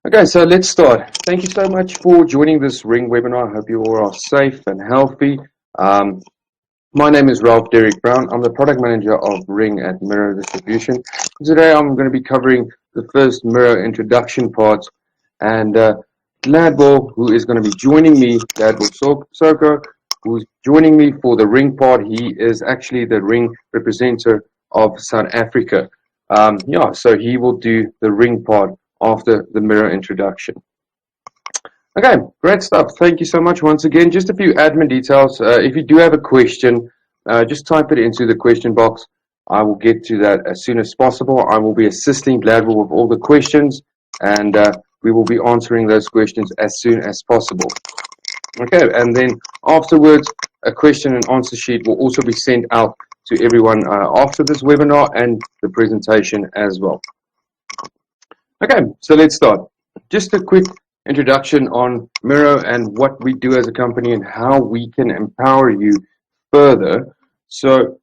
Okay, so let's start. Thank you so much for joining this Ring webinar. I hope you all are safe and healthy. My name is Ralph Derek Brown. I'm the product manager of Ring at MiRO Distribution. Today I'm going to be covering the first MiRO introduction part, and Gladwell, who is going to be joining me, Gladwell Soko, who's joining me for the Ring part. He is actually the Ring representative of South Africa. So he will do the Ring part after the MiRO introduction. Okay, great stuff. Thank you so much once again. Just a few admin details. If you do have a question, just type it into the question box. I will get to that as soon as possible. I will be assisting Gladwell with all the questions, and we will be answering those questions as soon as possible. Okay, and then afterwards, a question and answer sheet will also be sent out to everyone after this webinar and the presentation as well. Okay, so let's start. Just a quick introduction on MiRO and what we do as a company and how we can empower you further. So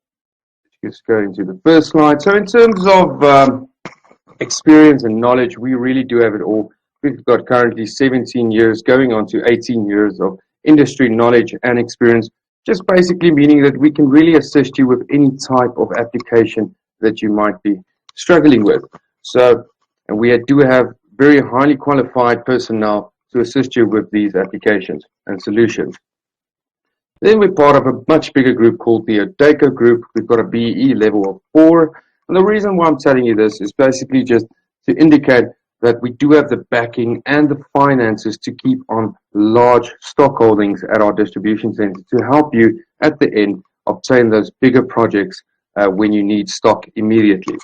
let's go into the first slide. So in terms of experience and knowledge, we really do have it all. We've got currently 17 years going on to 18 years of industry knowledge and experience, just basically meaning that we can really assist you with any type of application that you might be struggling with. And we do have very highly qualified personnel to assist you with these applications and solutions. Then we're part of a much bigger group called the Odeco Group. We've got a BEE level of 4. And the reason why I'm telling you this is basically just to indicate that we do have the backing and the finances to keep on large stock holdings at our distribution center to help you at the end obtain those bigger projects when you need stock immediately.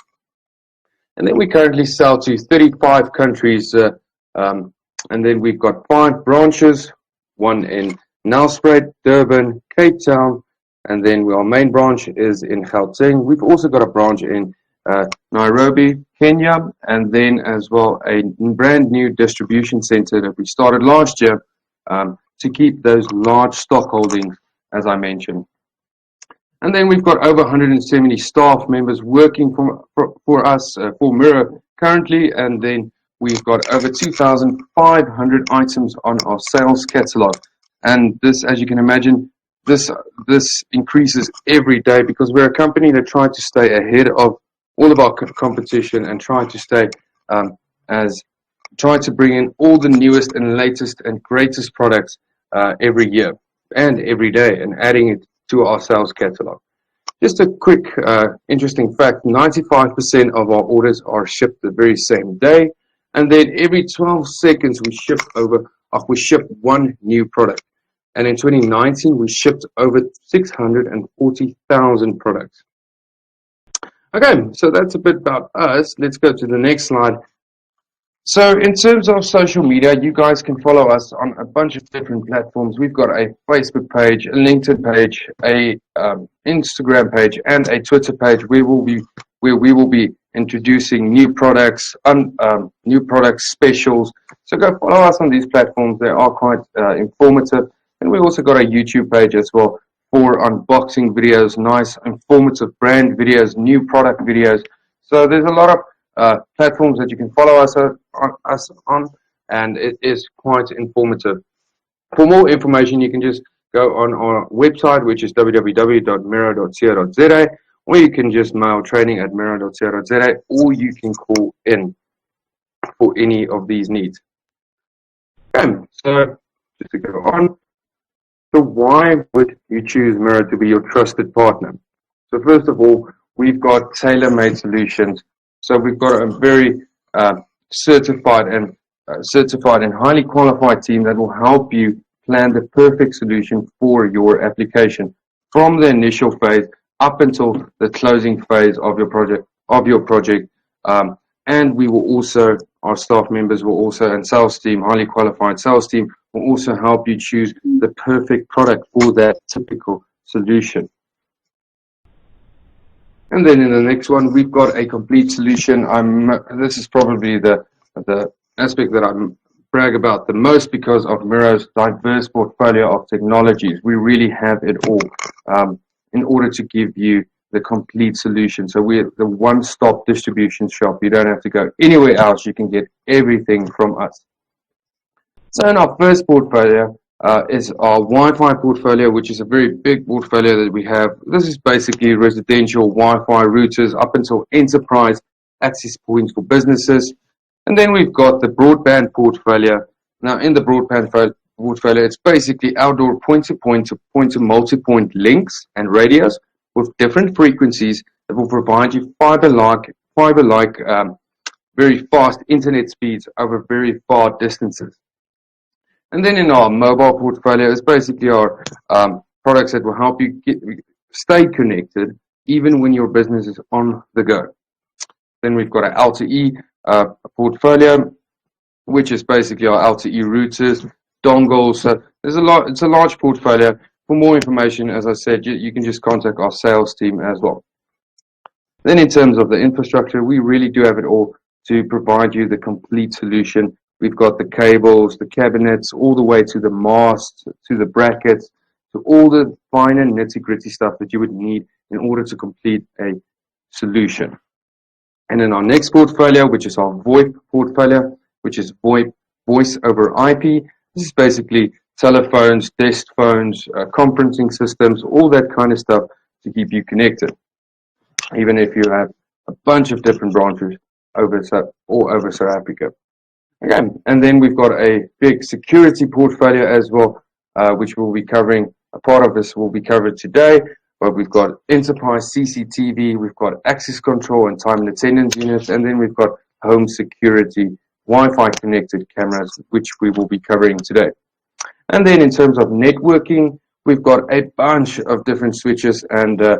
And then we currently sell to 35 countries, and then we've got 5 branches, one in Nelspruit, Durban, Cape Town, and then our main branch is in Gauteng. We've also got a branch in Nairobi, Kenya, and then as well a brand new distribution center that we started last year to keep those large stock holdings, as I mentioned. And then we've got over 170 staff members working for us, for MiRO currently, and then we've got over 2,500 items on our sales catalog. And this, as you can imagine, this increases every day because we're a company that tries to stay ahead of all of our competition and try to bring in all the newest and latest and greatest products every year and every day and adding it to our sales catalog. Just a quick interesting fact, 95% of our orders are shipped the very same day, and then every 12 seconds we ship one new product. And in 2019 we shipped over 640,000 products. Okay, so that's a bit about us. Let's go to the next slide. So in terms of social media, you guys can follow us on a bunch of different platforms. We've got a Facebook page, a LinkedIn page, a Instagram page, and a Twitter page where we will be introducing new products, specials. So go follow us on these platforms. They are quite informative. And we also got a YouTube page as well for unboxing videos, nice informative brand videos, new product videos. So there's a lot of platforms that you can follow us on, and it is quite informative. For more information, you can just go on our website, which is www.miro.co.za, or you can just mail training@miro.co.za, or you can call in for any of these needs. Okay, so just to go on, so why would you choose MiRO to be your trusted partner? So first of all, we've got tailor-made solutions. So we've got a very certified and highly qualified team that will help you plan the perfect solution for your application from the initial phase up until the closing phase of your project. And we will also, our staff members will also, and sales team, highly qualified sales team, will also help you choose the perfect product for that typical solution. And then in the next one, we've got a complete solution. This is probably the aspect that I brag about the most because of MiRO's diverse portfolio of technologies. We really have it all in order to give you the complete solution. So we're the one-stop distribution shop. You don't have to go anywhere else. You can get everything from us. So in our first portfolio is our Wi-Fi portfolio, which is a very big portfolio that we have. This is basically residential Wi-Fi routers up until enterprise access points for businesses. And then we've got the broadband portfolio. Now in the broadband portfolio, it's basically outdoor point-to-point to point-to-multipoint links and radios with different frequencies that will provide you fiber-like, very fast internet speeds over very far distances. And then in our mobile portfolio is basically our products that will help you stay connected even when your business is on the go. Then we've got our LTE portfolio, which is basically our LTE routers, dongles. So there's a lot. It's a large portfolio. For more information, as I said, you can just contact our sales team as well. Then in terms of the infrastructure, we really do have it all to provide you the complete solution. We've got the cables, the cabinets, all the way to the masts, to the brackets, to all the finer nitty-gritty stuff that you would need in order to complete a solution. And in our next portfolio, which is our VoIP portfolio, which is VoIP, voice over IP. This is basically telephones, desk phones, conferencing systems, all that kind of stuff to keep you connected. Even if you have a bunch of different branches all over South Africa. Okay, and then we've got a big security portfolio as well, which we'll be covering. A part of this will be covered today, but we've got enterprise CCTV, we've got access control and time and attendance units, and then we've got home security, Wi-Fi connected cameras, which we will be covering today. And then in terms of networking, we've got a bunch of different switches and a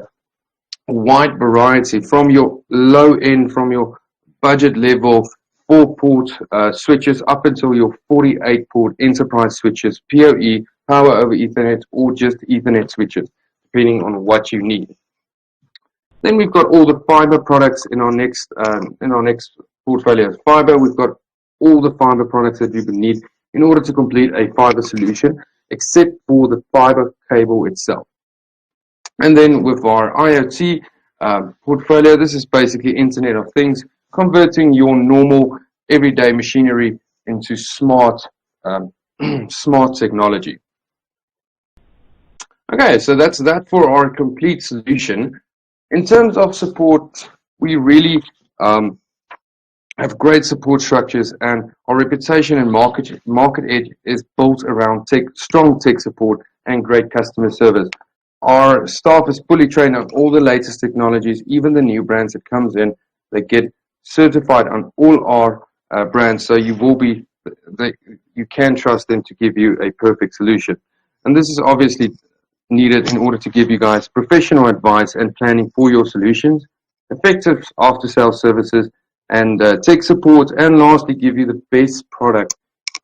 wide variety from your low end, from your budget level 4-port switches up until your 48-port enterprise switches, PoE, power over Ethernet, or just Ethernet switches, depending on what you need. Then we've got all the fiber products in our next portfolio. Fiber, we've got all the fiber products that you would need in order to complete a fiber solution, except for the fiber cable itself. And then with our IoT portfolio, this is basically Internet of Things, converting your normal everyday machinery into smart technology. Okay, so that's that for our complete solution. In terms of support, we really have great support structures, and our reputation and market edge is built around strong tech support and great customer service. Our staff is fully trained on all the latest technologies, even the new brands that comes in. They get certified on all our brands, so you can trust them to give you a perfect solution. And this is obviously needed in order to give you guys professional advice and planning for your solutions, effective after-sales services, and tech support, and lastly, give you the best product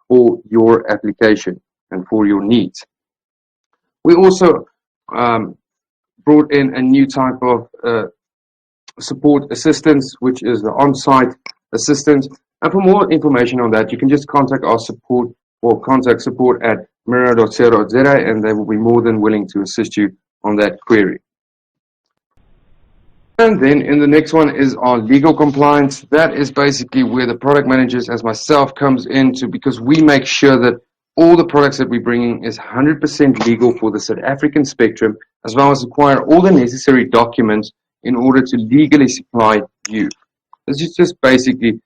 for your application and for your needs. We also brought in a new type of support assistance, which is the on-site assistant. And for more information on that, you can just contact our support or contact support at miro.co.za, and they will be more than willing to assist you on that query. And then in the next one is our legal compliance. That is basically where the product managers, as myself, comes into, because we make sure that all the products that we're bringing is 100% legal for the South African spectrum, as well as acquire all the necessary documents in order to legally supply you. This is just basically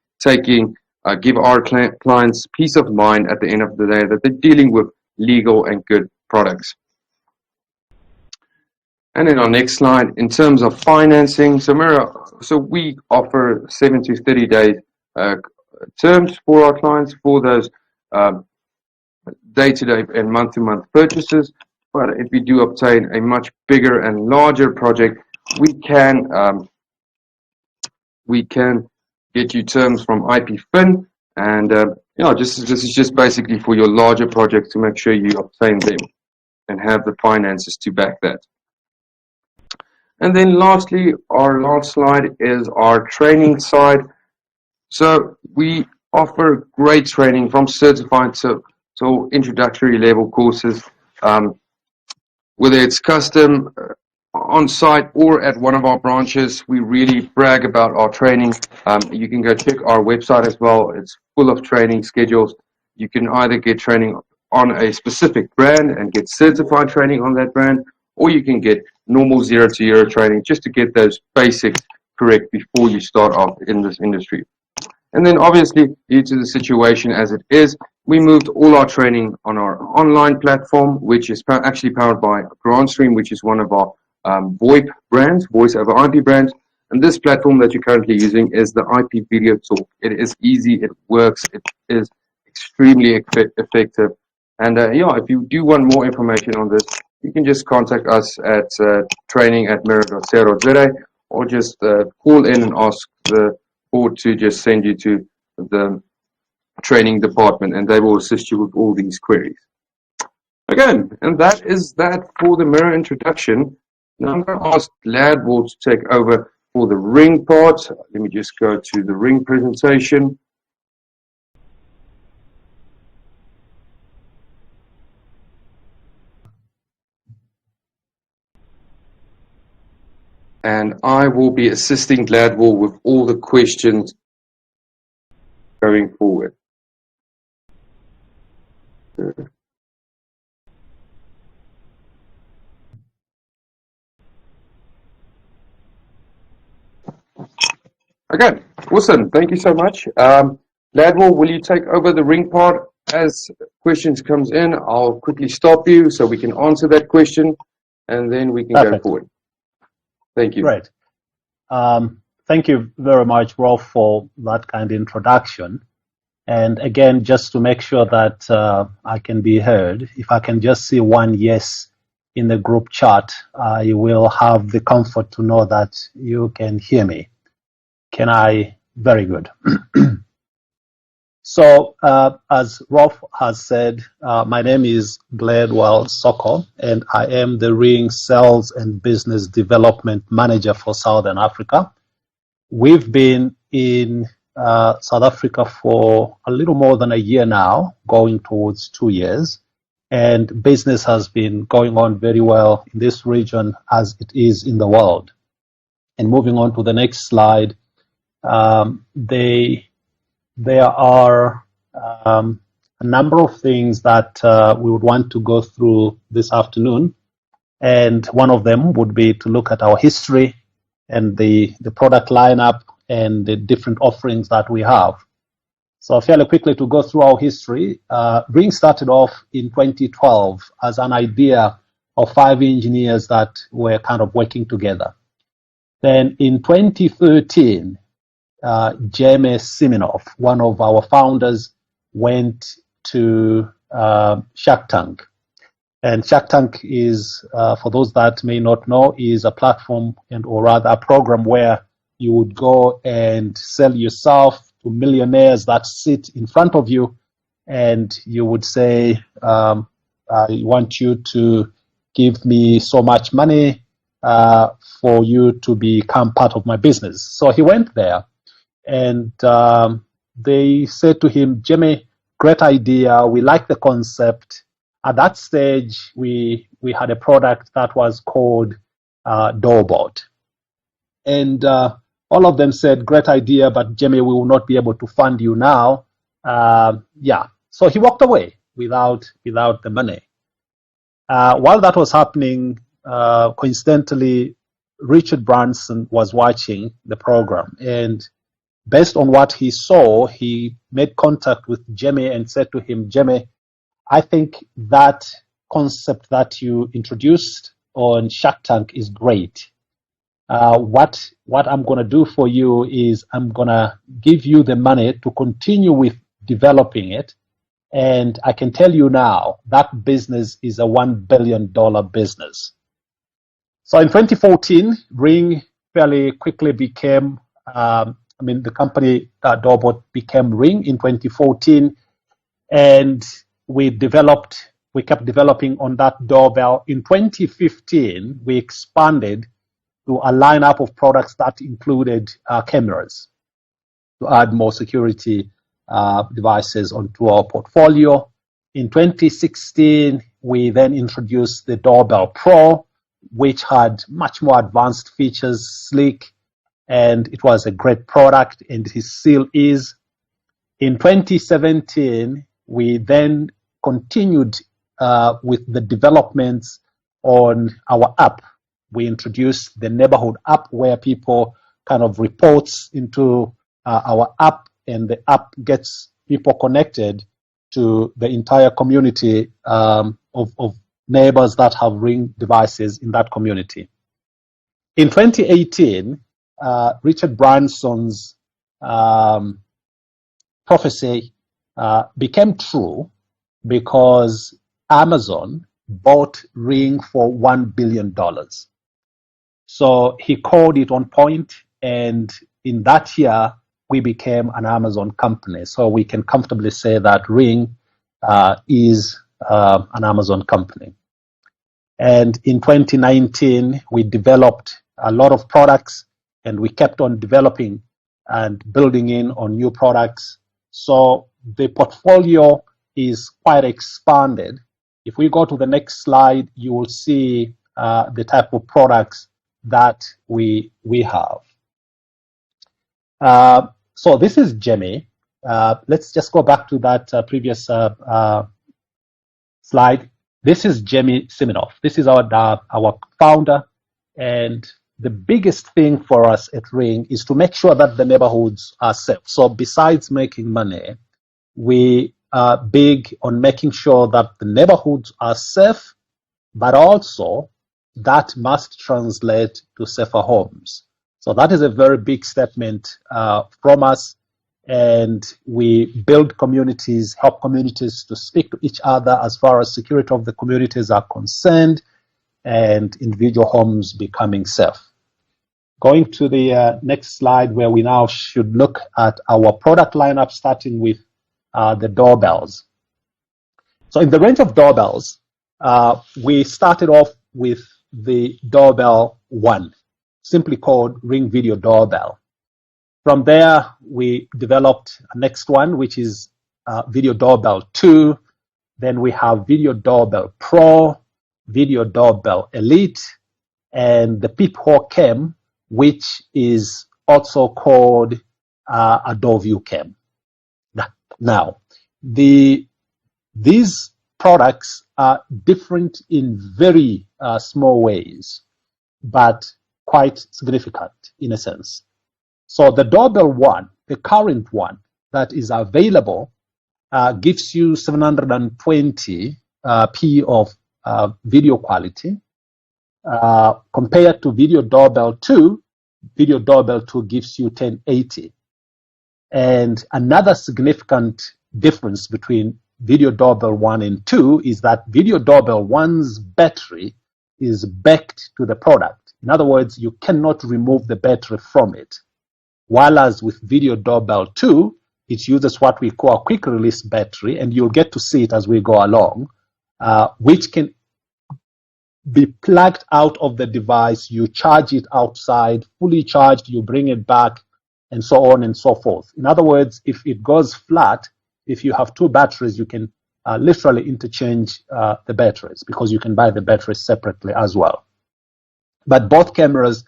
give our clients peace of mind at the end of the day that they're dealing with legal and good products. And in our next slide, in terms of financing, so we offer 7 to 30 day terms for our clients for those day-to-day and month-to-month purchases. But if we do obtain a much bigger and larger project, we can get you terms from IPFin, and this is just basically for your larger projects to make sure you obtain them and have the finances to back that. And then lastly, our last slide is our training side. So we offer great training from certified to introductory level courses, whether it's custom on site or at one of our branches. We really brag about our training. You can go check our website as well. It's full of training schedules. You can either get training on a specific brand and get certified training on that brand, or you can get normal 0 to hero training just to get those basics correct before you start off in this industry. And then obviously, due to the situation as it is, we moved all our training on our online platform, which is actually powered by GrantStream, which is one of our VoIP brands, voice over IP brands. And this platform that you're currently using is the IP Video Talk. It is easy, it works, it is extremely effective. And yeah, if you do want more information on this, you can just contact us at training@miro.co.za, or just call in and ask the board to just send you to the training department, and they will assist you with all these queries. Okay, and that is that for the MiRO introduction. Now I'm going to ask Ladwell to take over for the ring part. Let me just go to the ring presentation. And I will be assisting Gladwell with all the questions going forward. Okay, awesome. Thank you so much. Gladwell, will you take over the ring part? As questions comes in, I'll quickly stop you so we can answer that question, and then we can go forward. Thank you. Great. Thank you very much, Rolf, for that kind introduction. And again, just to make sure that I can be heard, if I can just see one yes in the group chat, I will have the comfort to know that you can hear me. Can I? Very good. So, as Rolf has said, my name is Gladwell Soko, and I am the Ring Sales and Business Development Manager for Southern Africa. We've been in South Africa for a little more than a year now, going towards 2 years, and business has been going on very well in this region as it is in the world. And moving on to the next slide, there are a number of things that we would want to go through this afternoon, and one of them would be to look at our history and the product lineup and the different offerings that we have. So fairly quickly to go through our history, Ring started off in 2012 as an idea of 5 engineers that were kind of working together. Then in 2013, Jamie Siminoff, one of our founders, went to Shark Tank. And Shark Tank is, for those that may not know, is a platform or rather a program where you would go and sell yourself to millionaires that sit in front of you, and you would say, I want you to give me so much money for you to become part of my business. So he went there. And they said to him, Jimmy, great idea. We like the concept. At that stage, we had a product that was called Doorbells. And all of them said, great idea, but Jimmy, we will not be able to fund you now. Yeah. So he walked away without the money. While that was happening, coincidentally, Richard Branson was watching the program, and based on what he saw, he made contact with Jamie and said to him, Jamie, I think that concept that you introduced on Shark Tank is great. What I'm going to do for you is I'm going to give you the money to continue with developing it. And I can tell you now, that business is a $1 billion business. So in 2014, Ring fairly quickly became the company Doorbells became Ring in 2014, and we kept developing on that doorbell. In 2015, we expanded to a lineup of products that included cameras to add more security devices onto our portfolio. In 2016, we then introduced the Doorbell Pro, which had much more advanced features, sleek, and it was a great product, and it still is. In 2017, we then continued with the developments on our app. We introduced the neighborhood app where people kind of reports into our app, and the app gets people connected to the entire community of neighbors that have Ring devices in that community. In 2018, Richard Branson's prophecy became true because Amazon bought Ring for $1 billion. So he called it on point, and in that year, we became an Amazon company. So we can comfortably say that Ring is an Amazon company. And in 2019, we developed a lot of products, and we kept on developing and building in on new products. So the portfolio is quite expanded. If we go to the next slide, you will see the type of products that we have. So this is Jemmy. Let's just go back to that previous slide. This is Jemmy Siminoff. This is our founder, and the biggest thing for us at Ring is to make sure that the neighborhoods are safe. So besides making money, we are big on making sure that the neighborhoods are safe, but also that must translate to safer homes. So that is a very big statement from us, and we build communities, help communities to speak to each other as far as security of the communities are concerned, and individual homes becoming safe. Going to the next slide, where we now should look at our product lineup, starting with the doorbells. So in the range of doorbells, we started off with the Doorbell 1, simply called Ring Video Doorbell. From there, we developed a next one, which is Video Doorbell 2. Then we have Video Doorbell Pro, Video Doorbell Elite, and the Peephole Cam, which is also called a Door View Cam. Now, these products are different in very small ways, but quite significant in a sense. So the Doorbell 1, the current one that is available, gives you 720p of video quality. Compared to Video Doorbell 2, Video Doorbell 2 gives you 1080. And another significant difference between Video Doorbell 1 and 2 is that Video Doorbell 1's battery is backed to the product. In other words, you cannot remove the battery from it. Whereas with Video Doorbell 2, it uses what we call a quick release battery, and you'll get to see it as we go along, which can be plugged out of the device, you charge it outside, fully charged, you bring it back, and so on and so forth. In other words, if it goes flat, if you have two batteries, you can literally interchange the batteries, because you can buy the batteries separately as well. But both cameras,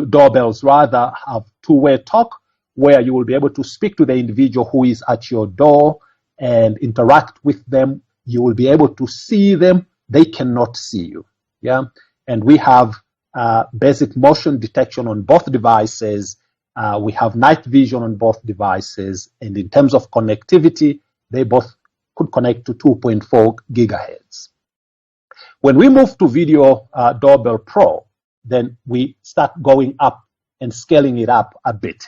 doorbells rather, have two-way talk, where you will be able to speak to the individual who is at your door and interact with them. You will be able to see them. They cannot see you. Yeah, and we have basic motion detection on both devices. We have night vision on both devices, and in terms of connectivity, they both could connect to 2.4 gigahertz. When we move to Video Doorbell Pro, then we start going up and scaling it up a bit.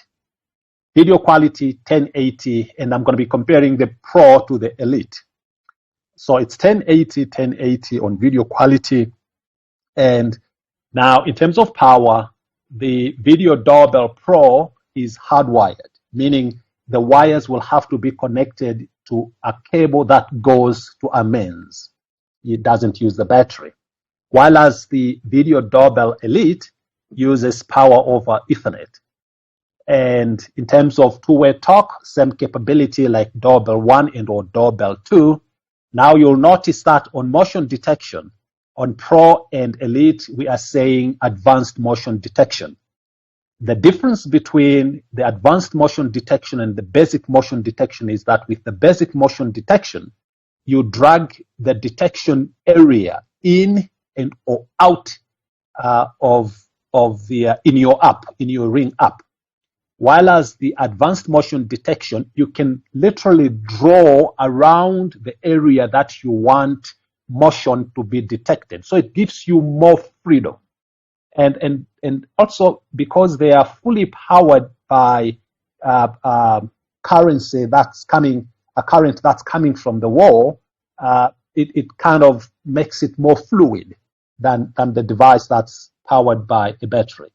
Video quality 1080, and I'm going to be comparing the Pro to the Elite. So it's 1080 on video quality. And now in terms of power, the Video Doorbell Pro is hardwired, meaning the wires will have to be connected to a cable that goes to a mains. It doesn't use the battery. While as the Video Doorbell Elite uses power over Ethernet. And in terms of two-way talk, same capability like Doorbell 1 and or Doorbell 2. Now you'll notice that on motion detection, On Pro and Elite, we are saying advanced motion detection. The difference between the advanced motion detection and the basic motion detection is that with the basic motion detection, you drag the detection area in and or out in your app, in your Ring app. While as the advanced motion detection, you can literally draw around the area that you want motion to be detected. So it gives you more freedom. And also because they are fully powered by currency that's coming, a current that's coming from the wall, it kind of makes it more fluid than the device that's powered by a battery.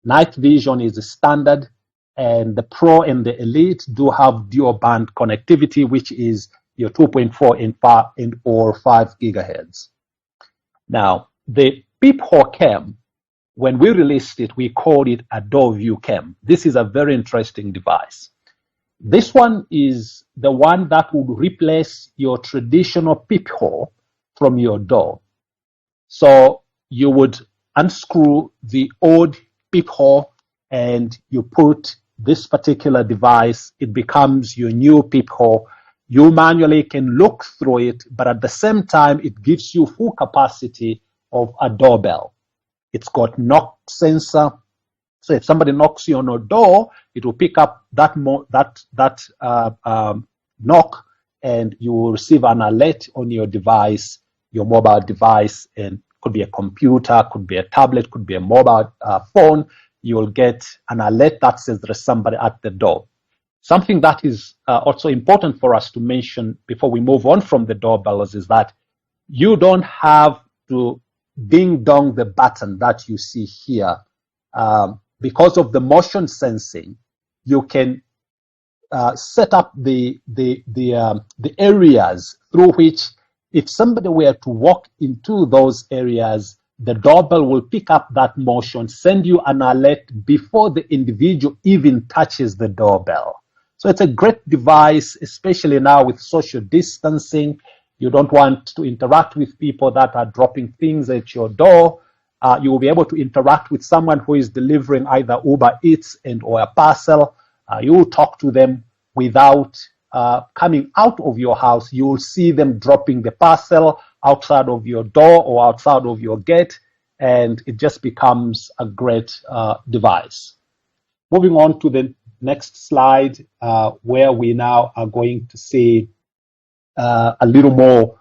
Night vision is a standard, and the Pro and the Elite do have dual band connectivity, which is your 2.4 and or 5 gigahertz. Now, the peephole cam, when we released it, we called it a door view cam. This is a very interesting device. This one is the one that would replace your traditional peephole from your door. So you would unscrew the old peephole and you put this particular device. It becomes your new peephole. You manually can look through it, but at the same time, it gives you full capacity of a doorbell. It's got knock sensor. So if somebody knocks you on a door, it will pick up that knock, and you will receive an alert on your device, your mobile device, and could be a computer, could be a tablet, could be a mobile phone. You will get an alert that says there is somebody at the door. Something that is also important for us to mention before we move on from the doorbells is that you don't have to ding dong the button that you see here. Because of the motion sensing, you can set up the areas through which, if somebody were to walk into those areas, the doorbell will pick up that motion, send you an alert before the individual even touches the doorbell. So it's a great device, especially now with social distancing. You don't want to interact with people that are dropping things at your door. You will be able to interact with someone who is delivering either Uber Eats and or a parcel. You will talk to them without coming out of your house. You will see them dropping the parcel outside of your door or outside of your gate, and it just becomes a great device. Moving on to the next slide, where we now are going to see a little more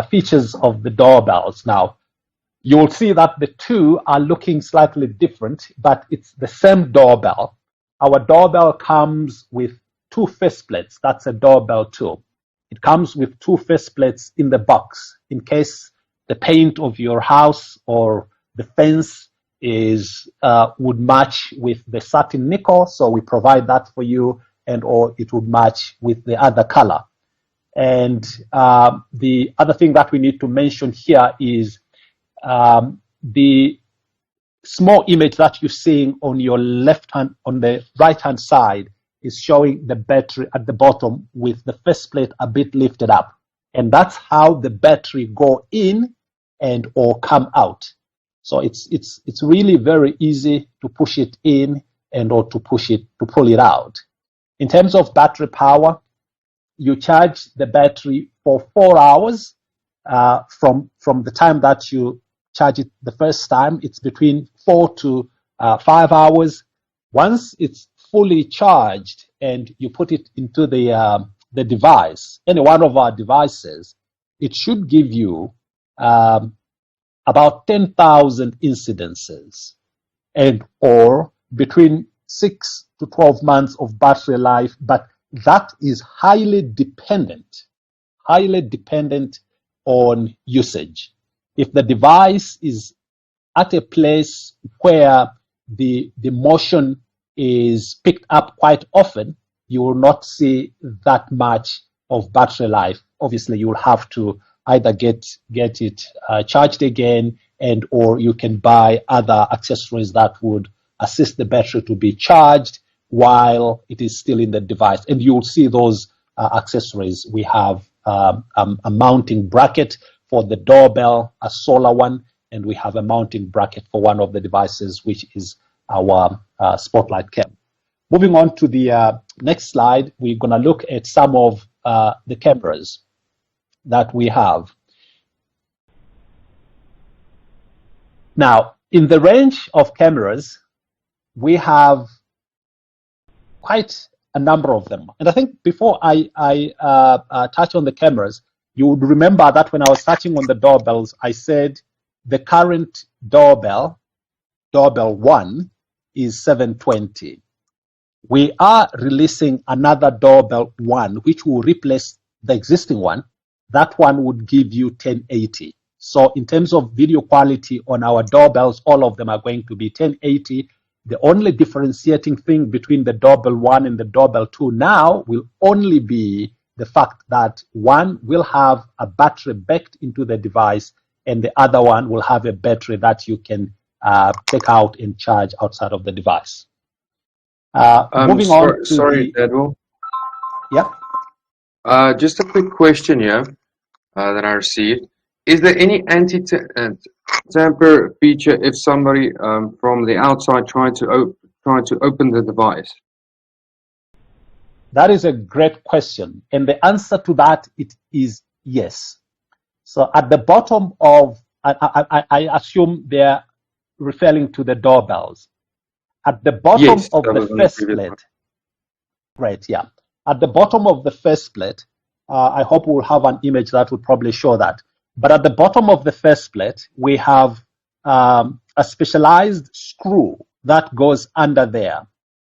features of the doorbells. Now, you will see that the two are looking slightly different, but it's the same doorbell. Our doorbell comes with two faceplates. That's a doorbell too. It comes with two faceplates in the box in case the paint of your house or the fence would match with the satin nickel. So we provide that for you, and or it would match with the other color. And the other thing that we need to mention here is the small image that you're seeing on your left hand, on the right hand side, is showing the battery at the bottom with the faceplate a bit lifted up. And that's how the battery go in and or come out. So it's really very easy to push it in and or to pull it out. In terms of battery power, you charge the battery for 4 hours from the time that you charge it the first time. It's between 4 to 5 hours. Once it's fully charged and you put it into the device, any one of our devices, it should give you about 10,000 incidences and or between 6 to 12 months of battery life, but that is highly dependent on usage. If the device is at a place where the motion is picked up quite often, you will not see that much of battery life. Obviously, you will have to either get it charged again, and or you can buy other accessories that would assist the battery to be charged while it is still in the device. And you'll see those accessories. We have a mounting bracket for the doorbell, a solar one, and we have a mounting bracket for one of the devices, which is our spotlight cam. Moving on to the next slide, we're going to look at some of the cameras that we have. Now, in the range of cameras, we have quite a number of them. And I think before I touch on the cameras, you would remember that when I was touching on the doorbells, I said the current doorbell 1, is 720. We are releasing another doorbell 1, which will replace the existing one. That one would give you 1080. So in terms of video quality on our doorbells, all of them are going to be 1080. The only differentiating thing between the doorbell 1 and the doorbell 2 now will only be the fact that one will have a battery backed into the device and the other one will have a battery that you can take out and charge outside of the device. Moving on to sorry, Edward. Yeah. Just a quick question here that I received. Is there any anti-tamper feature if somebody from the outside trying to open the device? That is a great question, and the answer to that is yes. So at the bottom of, I assume they're referring to the doorbells. At the bottom of the faceplate, right? Yeah. At the bottom of the faceplate, I hope we'll have an image that will probably show that. But at the bottom of the faceplate, we have a specialized screw that goes under there.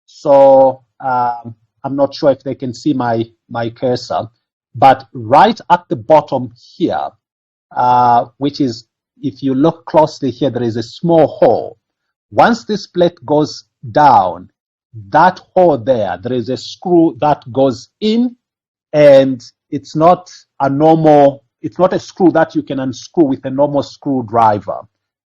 So I'm not sure if they can see my cursor, but right at the bottom here, which is, if you look closely here, there is a small hole. Once this plate goes down, that hole there is a screw that goes in, and it's not a screw that you can unscrew with a normal screwdriver.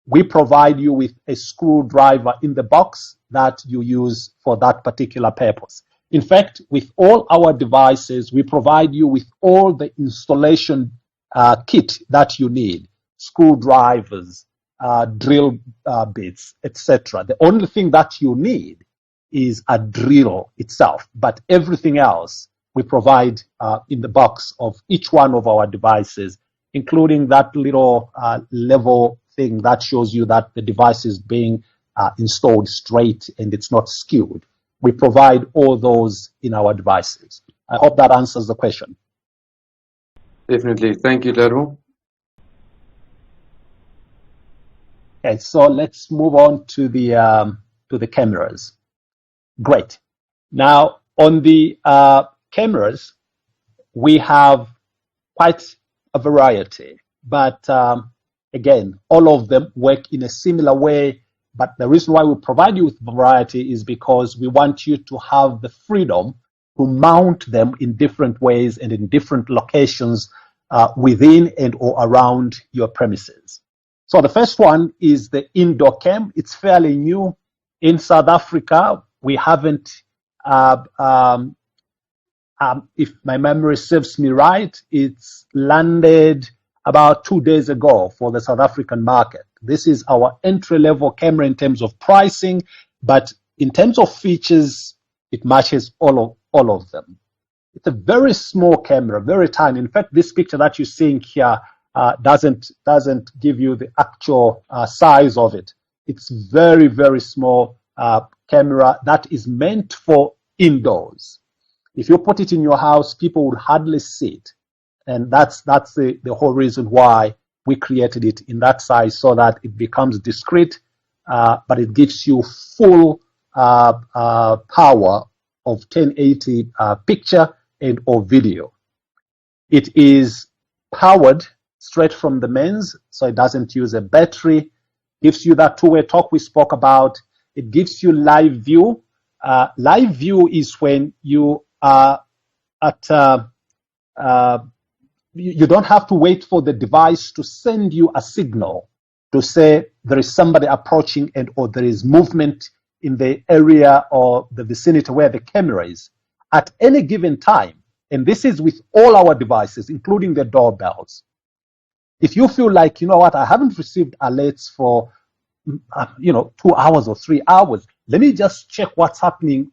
We provide you with a screwdriver in the box that you use for that particular purpose. In fact, with all our devices, we provide you with all the installation kit that you need: screwdrivers, drill bits, etc. The only thing that you need is a drill itself, but everything else we provide in the box of each one of our devices, including that little level thing that shows you that the device is being installed straight and it's not skewed. We provide all those in our devices. I hope that answers the question. Definitely. Thank you, Daryl. Okay, so let's move on to the cameras. Great. Now, on the cameras, we have quite a variety, but again, all of them work in a similar way. But the reason why we provide you with variety is because we want you to have the freedom to mount them in different ways and in different locations within and or around your premises. So the first one is the indoor cam. It's fairly new in South Africa. We haven't, if my memory serves me right, it's landed about 2 days ago for the South African market. This is our entry-level camera in terms of pricing, but in terms of features, it matches all of them. It's a very small camera, very tiny. In fact, this picture that you're seeing here doesn't give you the actual size of it. It's very, very small camera that is meant for indoors. If you put it in your house, people would hardly see it. And that's the whole reason why we created it in that size, so that it becomes discreet, but it gives you full power of 1080 picture and or video. It is powered straight from the mains, so it doesn't use a battery. Gives you that two-way talk we spoke about. It gives you live view. Live view is when you are at you don't have to wait for the device to send you a signal to say there is somebody approaching and or there is movement in the area or the vicinity where the camera is. At any given time, and this is with all our devices, including the doorbells, if you feel like, you know what, I haven't received alerts for 2 hours or 3 hours, let me just check what's happening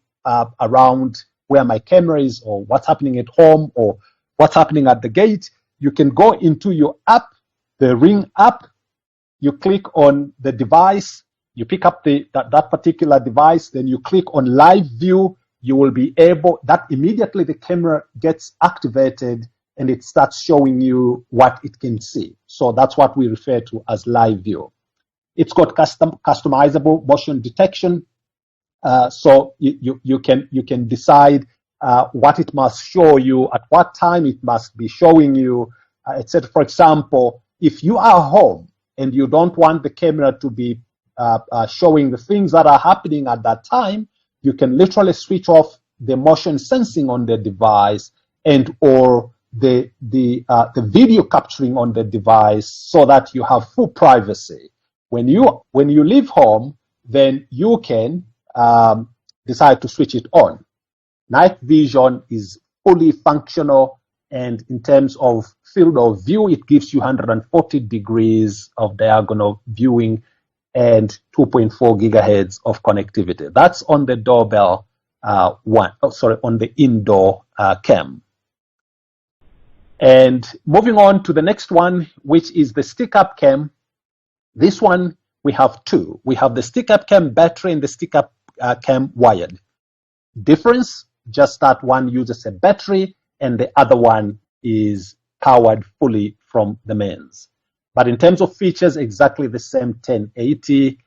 around where my camera is, or what's happening at home, or what's happening at the gate. You can go into your app, the Ring app, you click on the device, you pick up that particular device, then you click on live view. You will be able, that immediately the camera gets activated and it starts showing you what it can see. So that's what we refer to as live view. It's got customizable motion detection. So you can decide what it must show you, at what time it must be showing you, etc. For example, if you are home and you don't want the camera to be showing the things that are happening at that time, you can literally switch off the motion sensing on the device and or the video capturing on the device, so that you have full privacy. When you leave home, then you can decide to switch it on. Night vision is fully functional, and in terms of field of view, it gives you 140 degrees of diagonal viewing and 2.4 gigahertz of connectivity. That's on the Doorbell on the indoor cam. And moving on to the next one, which is the stick-up cam. This one, we have two. We have the stick-up cam battery and the stick-up cam wired. Difference, just that one uses a battery and the other one is powered fully from the mains. But in terms of features, exactly the same, 1080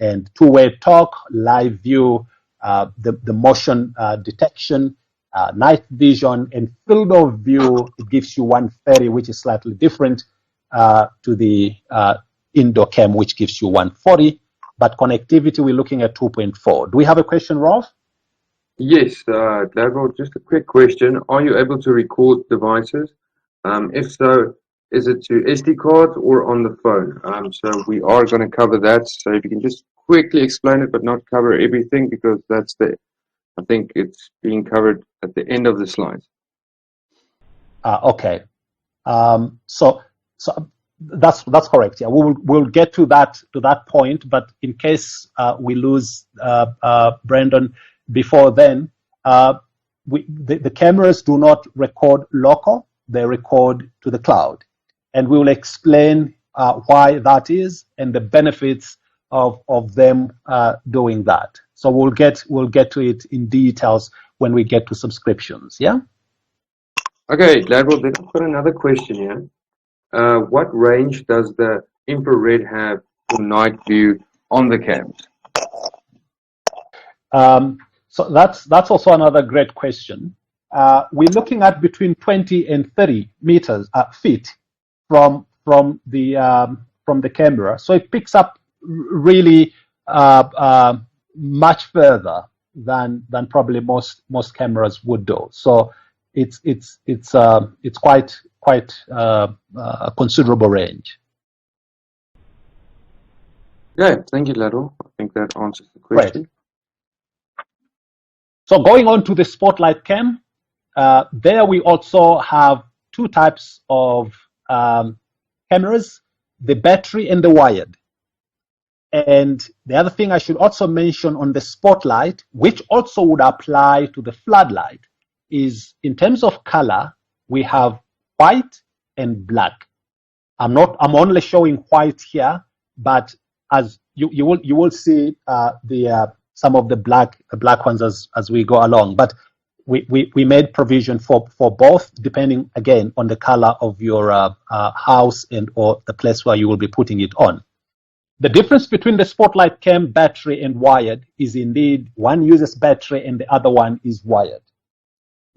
and two-way talk, live view, the motion detection, night vision, and field of view. It gives you 130, which is slightly different to the indoor cam, which gives you 140. But connectivity, we're looking at 2.4. Do we have a question, Rolf? Yes, Gladwell, just a quick question. Are you able to record devices? If so, is it to SD cards or on the phone? So we are going to cover that. So if you can just quickly explain it, but not cover everything, because I think it's being covered at the end of the slides. Okay. So that's correct. Yeah, we'll get to that point. But in case we lose Brandon before then, the cameras do not record local; they record to the cloud, and we will explain why that is and the benefits of them doing that. So we'll get to it in details when we get to subscriptions. Yeah. Okay, Gladwell, then I've got another question here. What range does the infrared have for night view on the cams? So that's also another great question. We're looking at between 20 and 30 feet from the camera. So it picks up really much further than probably most cameras would do. So it's quite a considerable range. Yeah, thank you, Gladwell. I think that answers the question. Right. So going on to the spotlight cam, there we also have two types of cameras, the battery and the wired. And the other thing I should also mention on the spotlight, which also would apply to the floodlight, is in terms of color, we have white and black. I'm only showing white here, but as you will see some of the black ones as we go along. But we made provision for both, depending again on the color of your house and or the place where you will be putting it on. The difference between the spotlight cam battery and wired is indeed one uses battery and the other one is wired.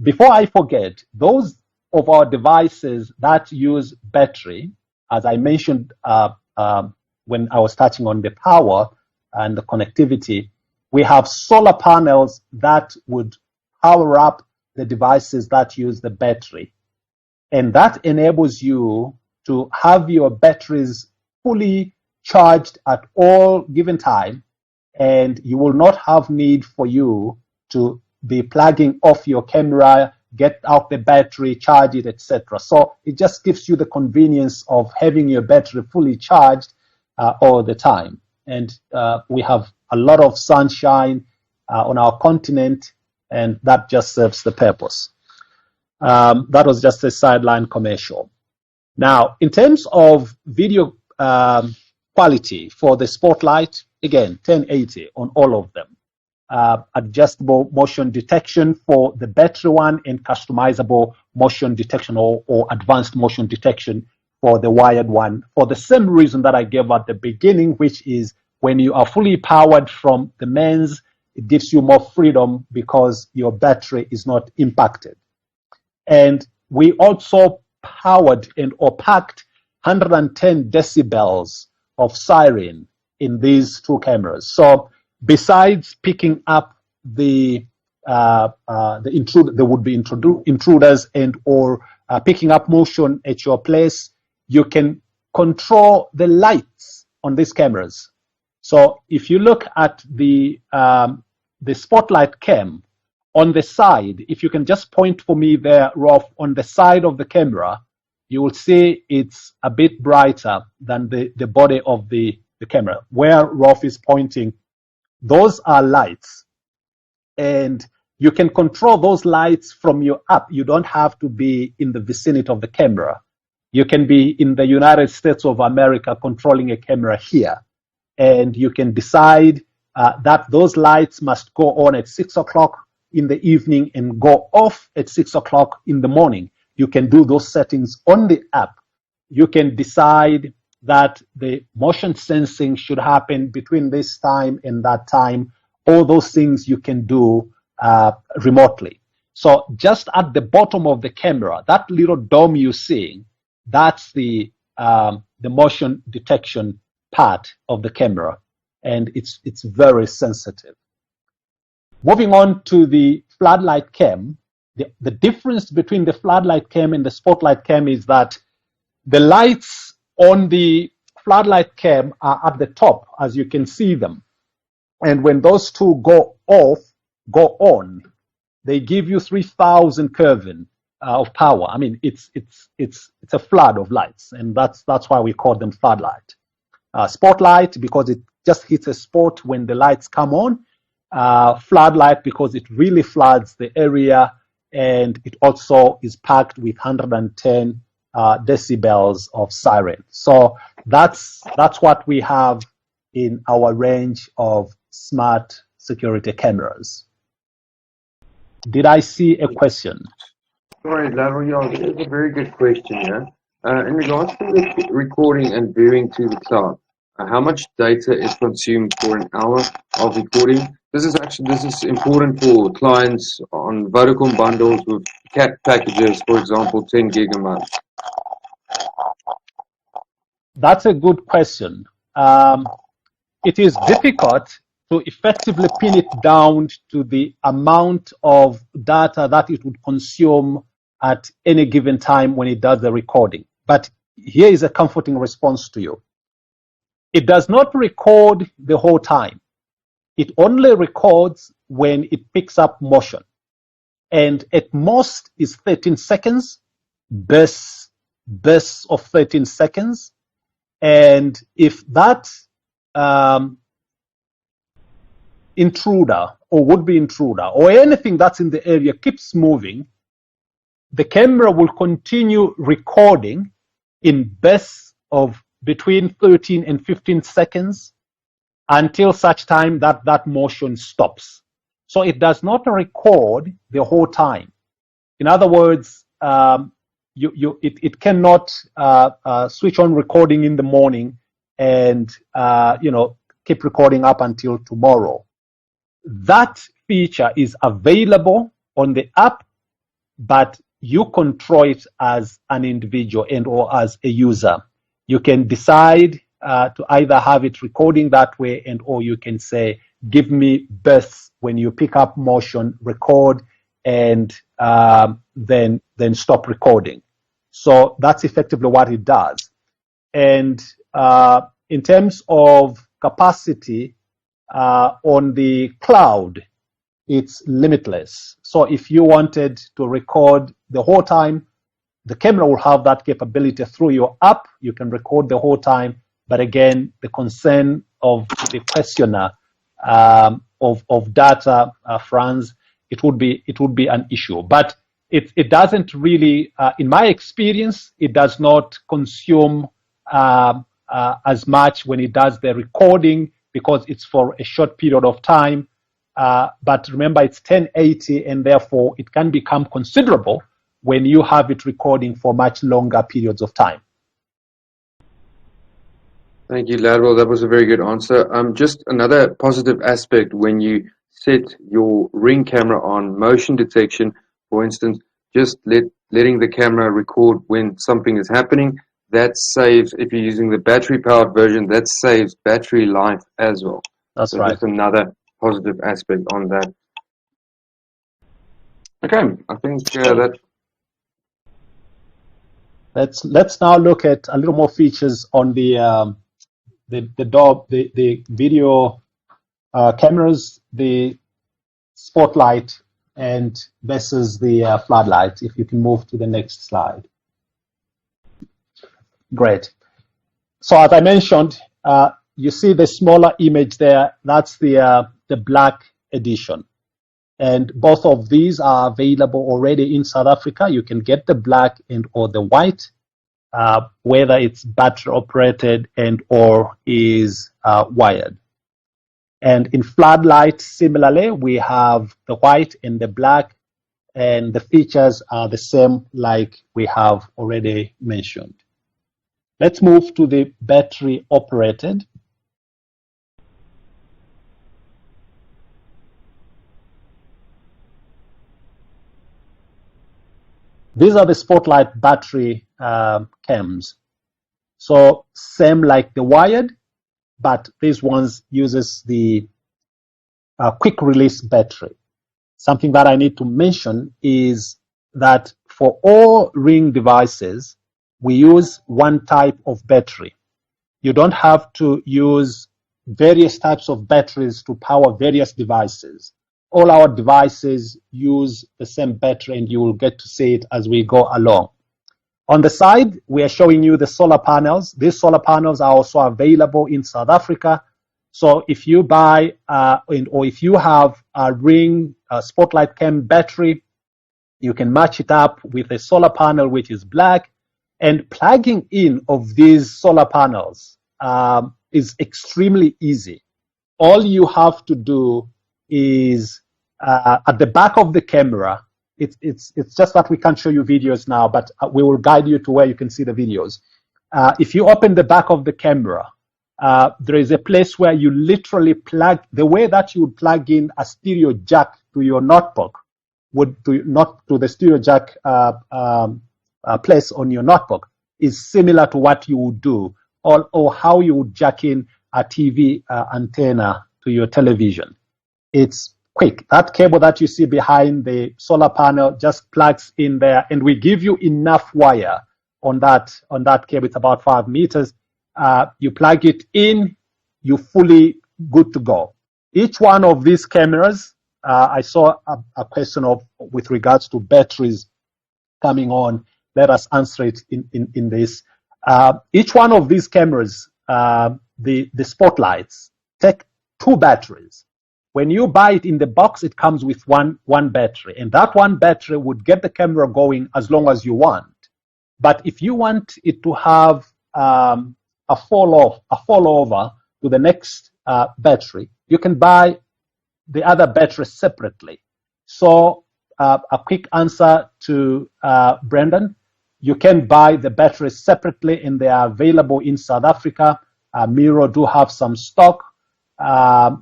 Before I forget, those of our devices that use battery, as I mentioned when I was touching on the power and the connectivity, we have solar panels that would power up the devices that use the battery. And that enables you to have your batteries fully charged at all given time, and you will not have need for you to be plugging off your camera get out the battery, charge it, etc. So it just gives you the convenience of having your battery fully charged all the time. And we have a lot of sunshine on our continent, and that just serves the purpose. That was just a sideline commercial. Now, in terms of video quality for the Spotlight, again, 1080 on all of them. Adjustable motion detection for the battery one, and customizable motion detection or advanced motion detection for the wired one, for the same reason that I gave at the beginning, which is when you are fully powered from the mains, it gives you more freedom because your battery is not impacted. And we also powered or packed 110 decibels of siren in these two cameras. So besides picking up the intruder, there would be intruders and or picking up motion at your place, you can control the lights on these cameras. So if you look at the Spotlight cam on the side, if you can just point for me there, Rolf, on the side of the camera, you will see it's a bit brighter than the body of the camera. Where Rolf is pointing, those are lights. And you can control those lights from your app. You don't have to be in the vicinity of the camera. You can be in the United States of America controlling a camera here. And you can decide that those lights must go on at 6 o'clock in the evening and go off at 6 o'clock in the morning. You can do those settings on the app. You can decide that the motion sensing should happen between this time and that time. All those things you can do remotely. So just at the bottom of the camera, that little dome you're seeing, that's the motion detection part of the camera, and it's very sensitive. Moving on to the floodlight cam, the difference between the floodlight cam and the Spotlight cam is that the lights on the floodlight cam are at the top, as you can see them. And when those two go on, they give you 3,000 Kelvin of power. I mean, it's a flood of lights, and that's why we call them floodlight. Spotlight, because it just hits a spot when the lights come on. Floodlight, because it really floods the area, and it also is packed with 110 decibels of siren. So that's what we have in our range of smart security cameras. Did I see a question? Sorry, Laurel, this is a very good question. Yeah? In regards to the recording and viewing to the cloud, how much data is consumed for an hour of recording? This is important for clients on Vodacom bundles with CAT packages, for example, 10 gig a month. That's a good question. It is difficult to effectively pin it down to the amount of data that it would consume at any given time when it does the recording. But here is a comforting response to you. It does not record the whole time. It only records when it picks up motion. And at most is 13 seconds, bursts of 13 seconds. And if that intruder or would-be intruder or anything that's in the area keeps moving, the camera will continue recording in bursts of between 13 and 15 seconds until such time that that motion stops. So it does not record the whole time. In other words, it cannot switch on recording in the morning and keep recording up until tomorrow. That feature is available on the app, but you control it as an individual and or as a user. You can decide to either have it recording that way, and or you can say, give me bursts when you pick up motion, record, and then stop recording. So that's effectively what it does. And in terms of capacity on the cloud, it's limitless. So if you wanted to record the whole time, the camera will have that capability through your app. You can record the whole time. But again, the concern of the questioner of data, Franz, it would be an issue. But it doesn't really, in my experience, it does not consume as much when it does the recording, because it's for a short period of time. But remember, it's 1080, and therefore it can become considerable when you have it recording for much longer periods of time. Thank you, Ladwell. That was a very good answer. Just another positive aspect when you set your Ring camera on motion detection, for instance, just letting the camera record when something is happening, that saves, if you're using the battery-powered version, that saves battery life as well. That's so right. Just another positive aspect on that. Okay, I think that. Let's now look at a little more features on the video cameras, the spotlight, and versus the floodlight. If you can move to the next slide. Great. So as I mentioned, you see the smaller image there. That's the black edition. And both of these are available already in South Africa. You can get the black and or the white, whether it's battery operated and or is wired. And in floodlight, similarly, we have the white and the black, and the features are the same like we have already mentioned. Let's move to the battery operated. These are the spotlight battery cams. So same like the wired, but these ones uses the quick release battery. Something that I need to mention is that for all Ring devices, we use one type of battery. You don't have to use various types of batteries to power various devices. All our devices use the same battery, and you will get to see it as we go along. On the side, we are showing you the solar panels. These solar panels are also available in South Africa. So if you buy or if you have a Ring Spotlight Cam battery, you can match it up with a solar panel which is black, and plugging in of these solar panels is extremely easy. All you have to do is at the back of the camera, it's just that we can't show you videos now, but we will guide you to where you can see the videos. If you open the back of the camera, there is a place where you literally plug, the way that you would plug in a stereo jack to your notebook, not to the stereo jack place on your notebook, is similar to what you would do, or how you would jack in a TV antenna to your television. It's quick. That cable that you see behind the solar panel just plugs in there, and we give you enough wire on that cable. It's about 5 meters. You plug it in, you're fully good to go. Each one of these cameras, I saw a question with regards to batteries coming on. Let us answer it in this. Each one of these cameras, the spotlights, take 2 batteries. When you buy it in the box, it comes with one battery, and that one battery would get the camera going as long as you want. But if you want it to have a fall over to the next battery, you can buy the other battery separately. So a quick answer to Brendan, you can buy the batteries separately, and they are available in South Africa. MiRO do have some stock.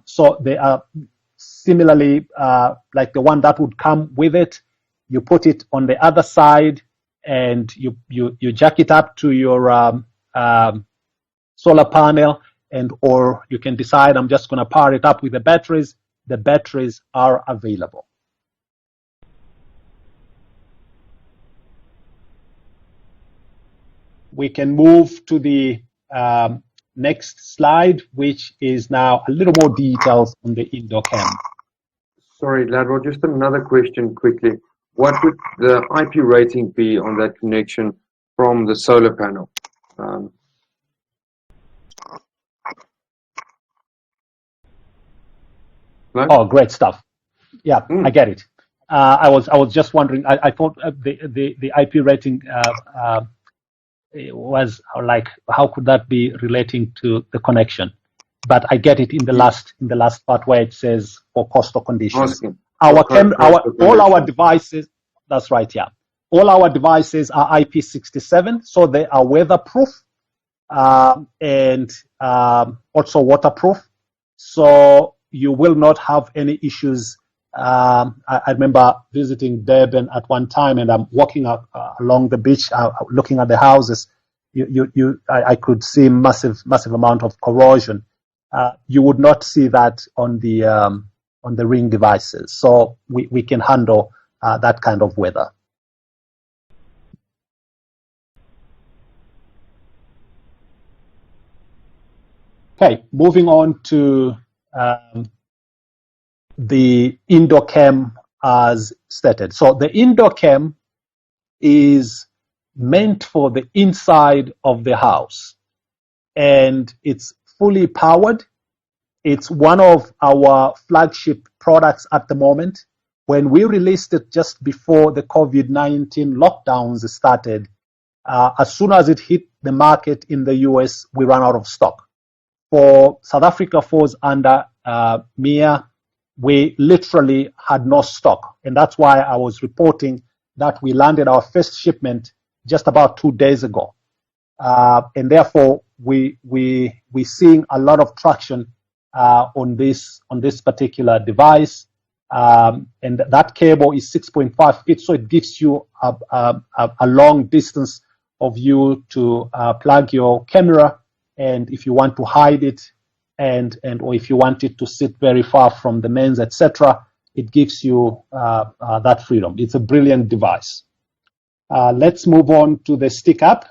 So they are similarly like the one that would come with it. You put it on the other side, and you jack it up to your solar panel, or you can decide, I'm just going to power it up with the batteries. The batteries are available. We can move to the next slide, which is now a little more details on the indoor cam. Sorry, Ladwell, just another question quickly. What would the IP rating be on that connection from the solar panel? Um, no? Oh, great stuff. Yeah, I get it. I was just wondering. I thought the IP rating was like, how could that be relating to the connection? But I get it in the last part where it says for coastal conditions. Asking. All our devices. That's right. Yeah, all our devices are IP67, so they are weatherproof and also waterproof. So you will not have any issues. I remember visiting Durban at one time, and I'm walking along the beach, looking at the houses. I could see massive amount of corrosion. You would not see that on the Ring devices. So we can handle that kind of weather. Okay, moving on to the indoor cam as stated. So the indoor cam is meant for the inside of the house, and it's fully powered. It's one of our flagship products at the moment. When we released it just before the COVID-19 lockdowns started, as soon as it hit the market in the US, we ran out of stock. For South Africa falls under MIA, we literally had no stock. And that's why I was reporting that we landed our first shipment just about 2 days ago. And therefore, we're seeing a lot of traction on this particular device. And that cable is 6.5 feet, so it gives you a long distance of you to plug your camera. And if you want to hide it, or if you want it to sit very far from the mains, etc., it gives you that freedom. It's a brilliant device. Let's move on to the stick up.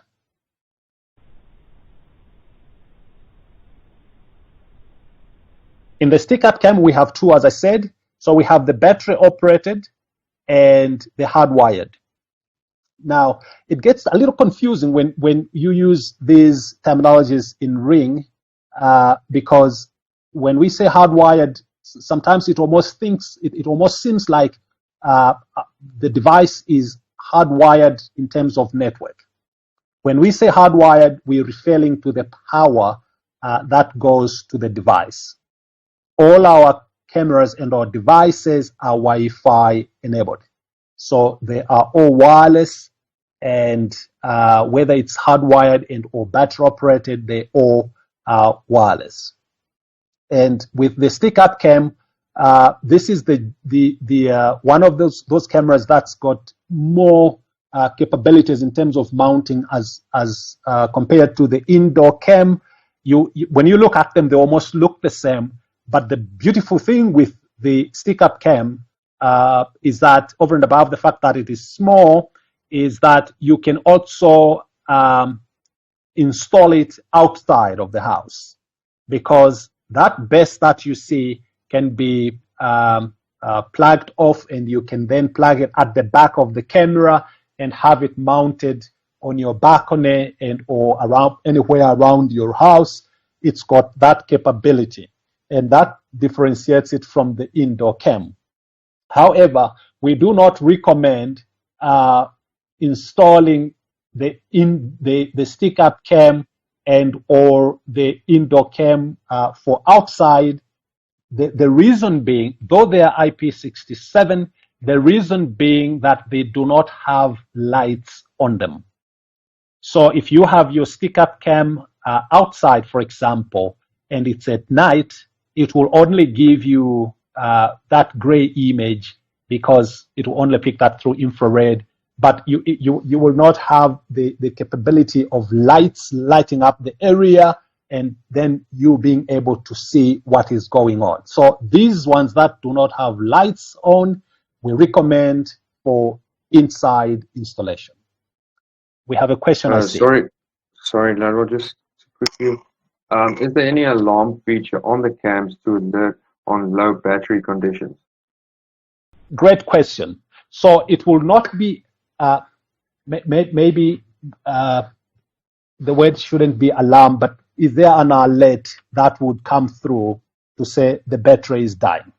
In the stick up cam, we have two, as I said. So we have the battery operated and the hardwired. Now, it gets a little confusing when you use these terminologies in Ring, because when we say hardwired, sometimes it almost seems like the device is hardwired in terms of network. When we say hardwired, we're referring to the power that goes to the device. All our cameras and our devices are Wi-Fi enabled. So they are all wireless, and whether it's hardwired and or battery operated, they all are wireless. And with the stick up cam, this is the one of those cameras that's got more capabilities in terms of mounting as compared to the indoor cam. When you look at them, they almost look the same. But the beautiful thing with the stick up cam is that, over and above the fact that it is small, is that you can also install it outside of the house, because that base that you see can be plugged off, and you can then plug it at the back of the camera and have it mounted on your balcony and or around anywhere around your house. It's got that capability, and that differentiates it from the indoor cam. However, we do not recommend installing the stick up cam and or the indoor cam for outside. The reason being, though they are IP67, the reason being that they do not have lights on them. So if you have your stick up cam outside, for example, and it's at night, it will only give you that gray image, because it will only pick that through infrared. But you will not have the capability of lighting up the area, and then you being able to see what is going on. So these ones that do not have lights on, we recommend for inside installation. We have a question. Sorry, Lateral, just quickly. Is there any alarm feature on the cams to alert on low battery conditions? Great question. So it will not be, maybe the word shouldn't be alarm, but is there an alert that would come through to say the battery is dying?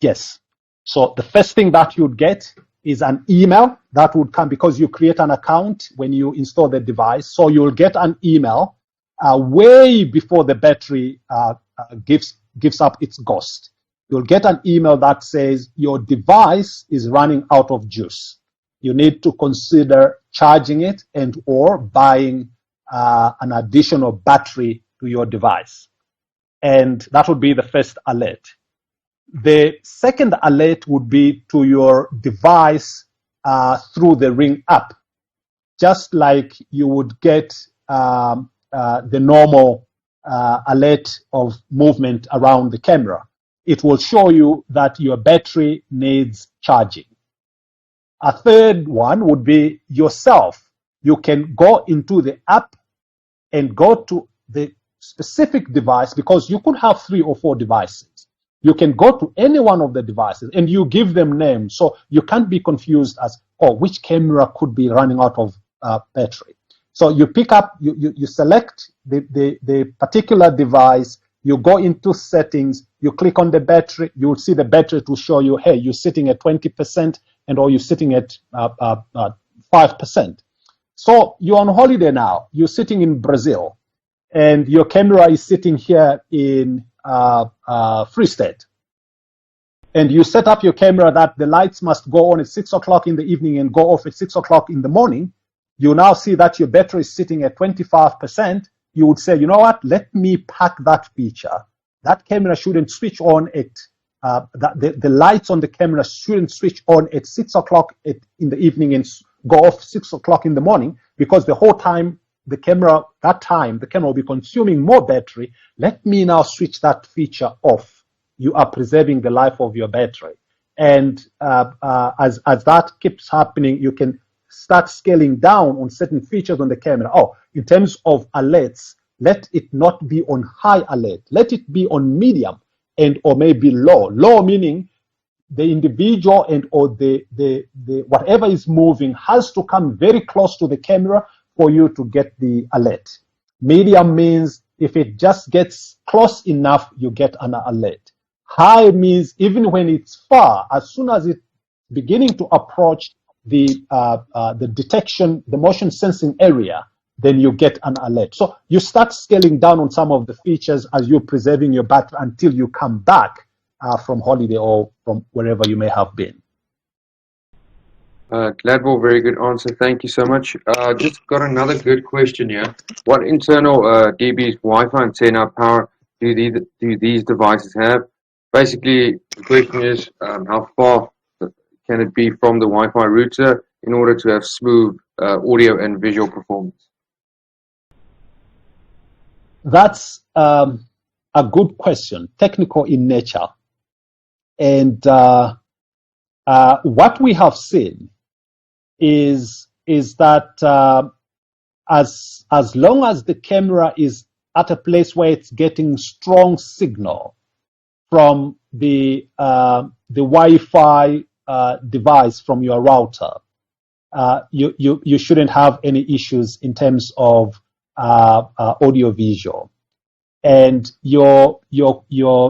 Yes. So the first thing that you'd get is an email that would come because you create an account when you install the device. So you'll get an email way before the battery gives up its ghost. You'll get an email that says your device is running out of juice. You need to consider charging it and or buying an additional battery to your device. And that would be the first alert. The second alert would be to your device through the Ring app, just like you would get the normal alert of movement around the camera. It will show you that your battery needs charging. A third one would be yourself. You can go into the app and go to the specific device because you could have 3 or 4 devices. You can go to any one of the devices and you give them names. So you can't be confused as, oh, which camera could be running out of battery. So you pick up, you select the particular device, you go into settings, you click on the battery, you'll see the battery to show you, hey, you're sitting at 20% and or you're sitting at 5%. So you're on holiday now, you're sitting in Brazil and your camera is sitting here in Free State. And you set up your camera that the lights must go on at 6 o'clock in the evening and go off at 6 o'clock in the morning. You now see that your battery is sitting at 25%. You would say, you know what, let me pack that feature. That camera shouldn't switch on at, the lights on the camera shouldn't switch on at 6 o'clock in the evening and go off 6 o'clock in the morning, because the whole time, the camera will be consuming more battery. Let me now switch that feature off. You are preserving the life of your battery. And as that keeps happening, you can start scaling down on certain features on the camera. Oh, in terms of alerts, let it not be on high alert. Let it be on medium and or maybe low. Low meaning the individual and or the whatever is moving has to come very close to the camera for you to get the alert. Medium means if it just gets close enough, you get an alert. High means even when it's far, as soon as it's beginning to approach the detection, the motion sensing area, then you get an alert. So you start scaling down on some of the features as you're preserving your battery until you come back from holiday or from wherever you may have been. Gladwell, very good answer. Thank you so much. Just got another good question here. What internal dBs Wi-Fi antenna power do these devices have? Basically, the question is how far can it be from the Wi-Fi router in order to have smooth audio and visual performance? That's a good question, technical in nature. And what we have seen is that as long as the camera is at a place where it's getting strong signal from the Wi-Fi device from your router, you shouldn't have any issues in terms of audio visual. And your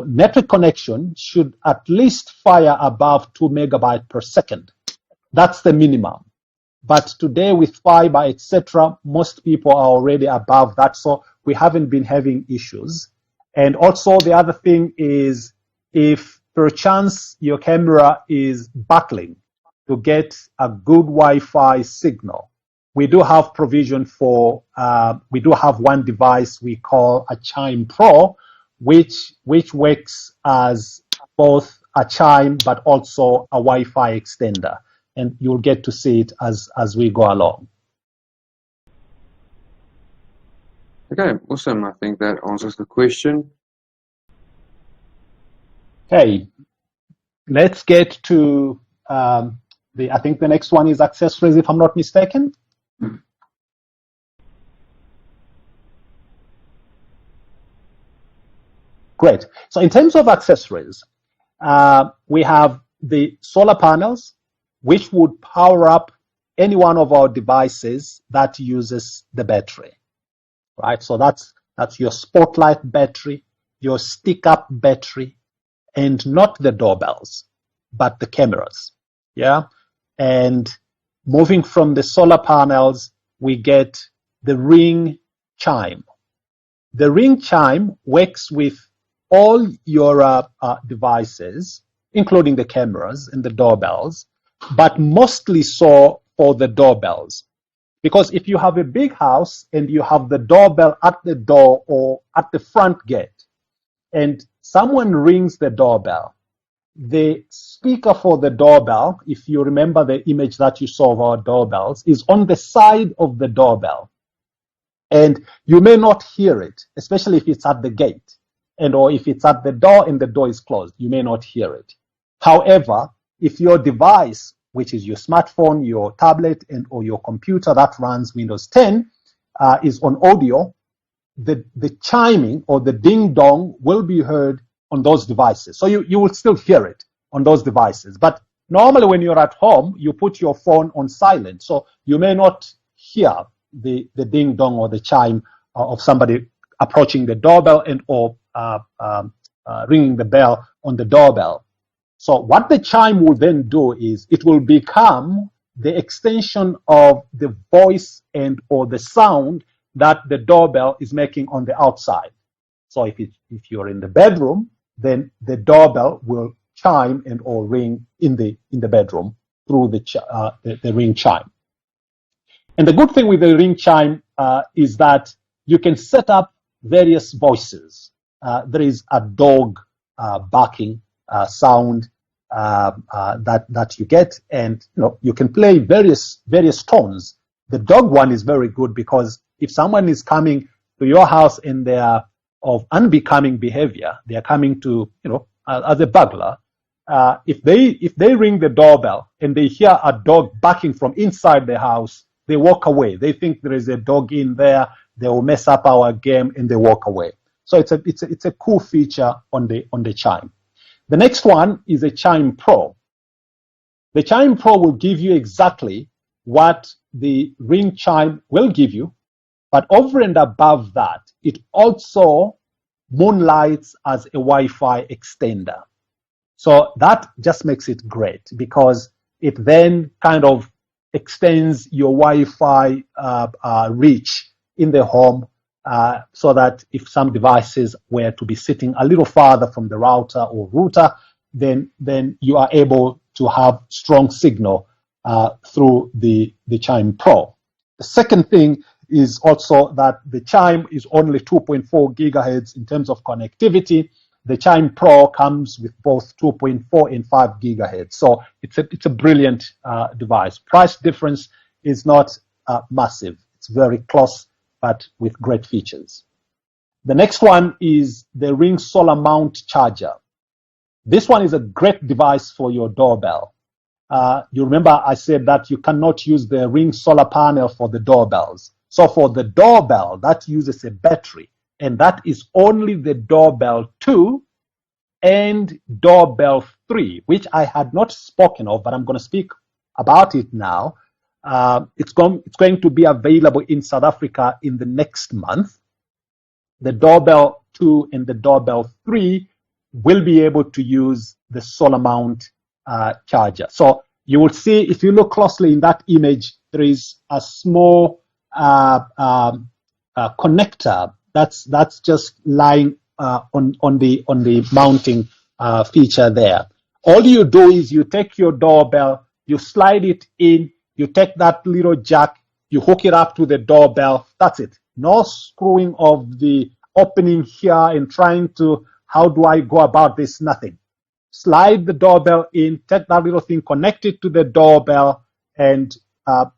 network connection should at least fire above 2 megabytes per second. That's the minimum. But today with fiber, etc., most people are already above that, so we haven't been having issues. And also the other thing is, if perchance your camera is battling to get a good Wi-Fi signal, we do have provision for, we do have one device we call a Chime Pro, which works as both a chime but also a Wi-Fi extender. And you'll get to see it as we go along. Okay, awesome. I think that answers the question. Okay, let's get to I think the next one is accessories, if I'm not mistaken. Great. So in terms of accessories, we have the solar panels, which would power up any one of our devices that uses the battery, right? So that's your spotlight battery, your stick-up battery, and not the doorbells, but the cameras, yeah? And moving from the solar panels, we get the Ring chime. The Ring chime works with all your devices, including the cameras and the doorbells, but mostly so for the doorbells. Because if you have a big house and you have the doorbell at the door or at the front gate, and someone rings the doorbell, the speaker for the doorbell, if you remember the image that you saw of our doorbells, is on the side of the doorbell. And you may not hear it, especially if it's at the gate, and or if it's at the door and the door is closed, you may not hear it. However, if your device, which is your smartphone, your tablet, and or your computer that runs Windows 10, is on audio, the chiming or the ding dong will be heard on those devices. So you will still hear it on those devices. But normally when you're at home, you put your phone on silent, so you may not hear the ding dong or the chime of somebody approaching the doorbell and or ringing the bell on the doorbell. So what the chime will then do is it will become the extension of the voice and or the sound that the doorbell is making on the outside. So if you're in the bedroom, then the doorbell will chime and or ring in the bedroom through the Ring chime. And the good thing with the Ring chime is that you can set up various voices. There is a dog barking sound that you get, and you can play various tones. The dog one is very good because if someone is coming to your house and they are of unbecoming behavior, they are coming to as a burglar. If they ring the doorbell and they hear a dog barking from inside the house, they walk away. They think there is a dog in there. They will mess up our game and they walk away. So it's a cool feature on the chime. The next one is a Chime Pro. The Chime Pro will give you exactly what the Ring chime will give you, but over and above that, it also moonlights as a Wi-Fi extender. So that just makes it great because it then kind of extends your Wi-Fi reach in the home so that if some devices were to be sitting a little farther from the router, then you are able to have strong signal through the Chime Pro. The second thing is also that the Chime is only 2.4 gigahertz in terms of connectivity. The Chime Pro comes with both 2.4 and 5 gigahertz. So it's a brilliant device. Price difference is not massive. It's very close, but with great features. The next one is the Ring Solar Mount Charger. This one is a great device for your doorbell. You remember I said that you cannot use the Ring solar panel for the doorbells. So for the doorbell, that uses a battery, and that is only the Doorbell 2 and Doorbell 3, which I had not spoken of, but I'm going to speak about it now. It's going to be available in South Africa in the next month. The Doorbell 2 and the Doorbell 3 will be able to use the solar mount charger. So you will see, if you look closely in that image, there is a small connector that's just lying on the mounting feature there. All you do is you take your doorbell, you slide it in, you take that little jack, you hook it up to the doorbell. That's it. No screwing of the opening here and trying to, how do I go about this? Nothing. Slide the doorbell in, take that little thing, connect it to the doorbell, and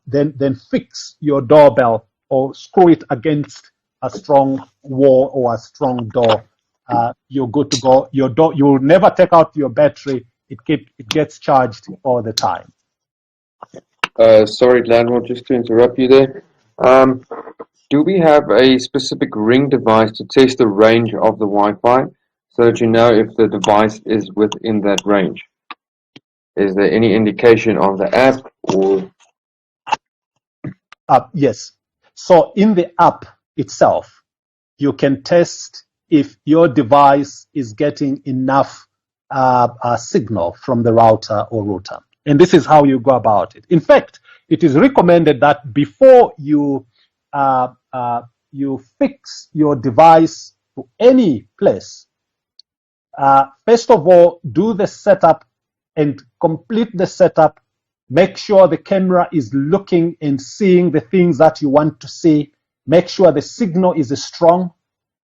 then fix your doorbell or screw it against a strong wall or a strong door. You're good to go. You will never take out your battery. It gets charged all the time. Sorry, landlord, just to interrupt you there. Do we have a specific Ring device to test the range of the Wi-Fi so that you know if the device is within that range? Is there any indication on the app or? Yes. So in the app itself, you can test if your device is getting enough signal from the router or router. And this is how you go about it. In fact, it is recommended that before you fix your device to any place, first of all, do the setup and complete the setup. Make sure the camera is looking and seeing the things that you want to see. Make sure the signal is strong.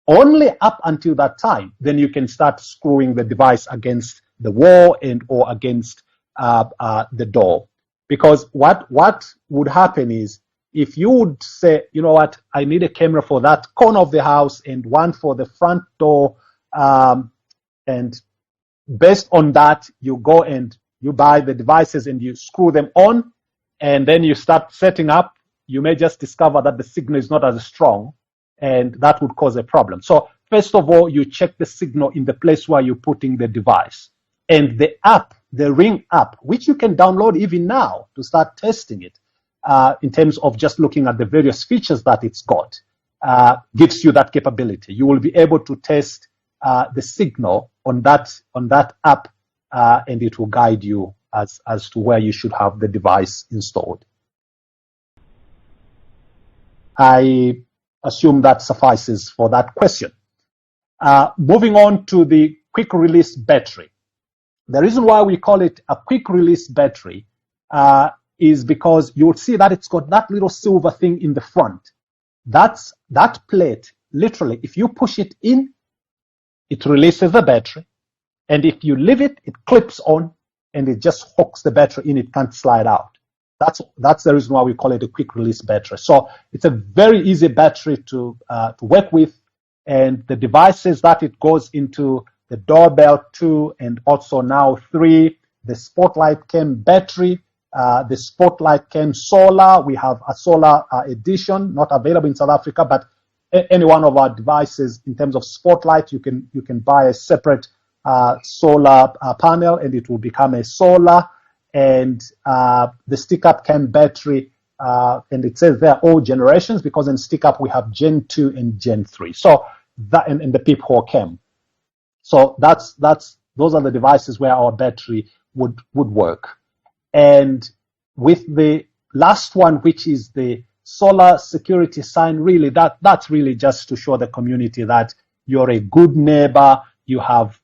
Only up until that time, then you can start screwing the device against the wall and or against the door. Because what would happen is, if you would say, you know what, I need a camera for that corner of the house and one for the front door, and based on that, you go and you buy the devices and you screw them on, and then you start setting up, you may just discover that the signal is not as strong, and that would cause a problem. So first of all, you check the signal in the place where you're putting the device. And the app, the Ring app, which you can download even now to start testing it, in terms of just looking at the various features that it's got, gives you that capability. You will be able to test the signal on that app, and it will guide you as to where you should have the device installed. I assume that suffices for that question. Moving on to the quick release battery. The reason why we call it a quick release battery is because you'll see that it's got that little silver thing in the front. That plate, literally, if you push it in, it releases the battery. And if you leave it, it clips on and it just hooks the battery in. It can't slide out. That's the reason why we call it a quick release battery. So it's a very easy battery to work with, and the devices that it goes into, the Doorbell 2 and also now 3, the Spotlight Cam battery, the Spotlight Cam solar. We have a solar edition, not available in South Africa, but any one of our devices in terms of Spotlight, you can buy a separate solar panel and it will become a solar. And the stick-up cam battery, and it says they're all generations, because in stick-up we have Gen 2 and Gen 3. So that, and the peephole cam. So those are the devices where our battery would work. And with the last one, which is the solar security sign, really that's really just to show the community that you're a good neighbor. You have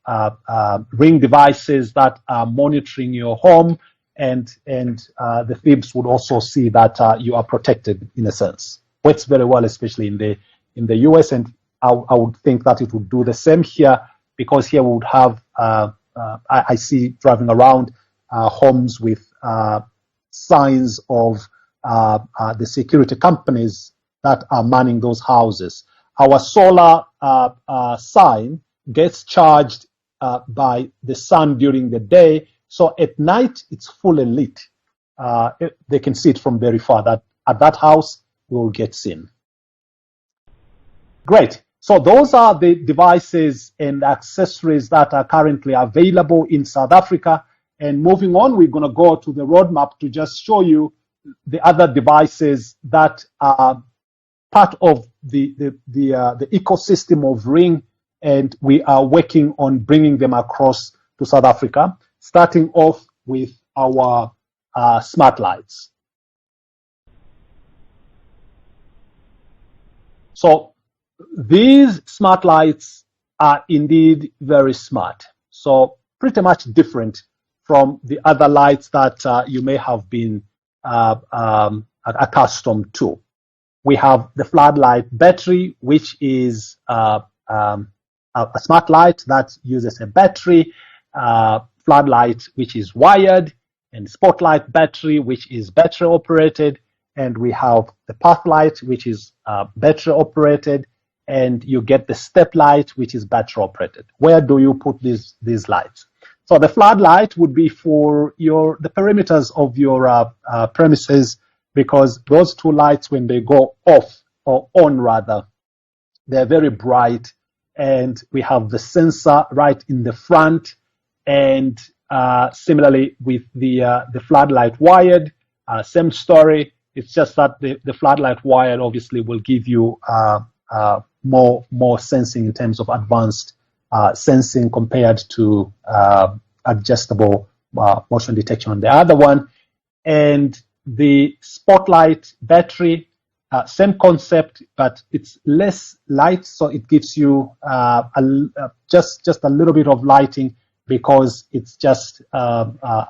Ring devices that are monitoring your home, and the thieves would also see that you are protected in a sense. Works very well, especially in the US, and I would think that it would do the same here, because here we would have I see driving around homes with signs of the security companies that are manning those houses. Our solar sign gets charged by the sun during the day, so at night it's fully lit. They can see it from very far. That at that house will get seen. Great. So those are the devices and accessories that are currently available in South Africa. And moving on, we're going to go to the roadmap to just show you the other devices that are part of the ecosystem of Ring, and we are working on bringing them across to South Africa, starting off with our smart lights. So these smart lights are indeed very smart. So pretty much different from the other lights that you may have been accustomed to. We have the floodlight battery, which is a smart light that uses a battery, floodlight, which is wired, and spotlight battery, which is battery operated. And we have the path light, which is battery operated, and you get the step light, which is battery operated. Where do you put these lights? So the floodlight would be for the perimeters of your premises, because those two lights, when they go off, or on rather, they're very bright, and we have the sensor right in the front, and Similarly with the floodlight wired, same story. It's just that the floodlight wired obviously will give you more sensing in terms of advanced sensing compared to adjustable motion detection on the other one. And the spotlight battery, same concept, but it's less light, so it gives you just a little bit of lighting because it's just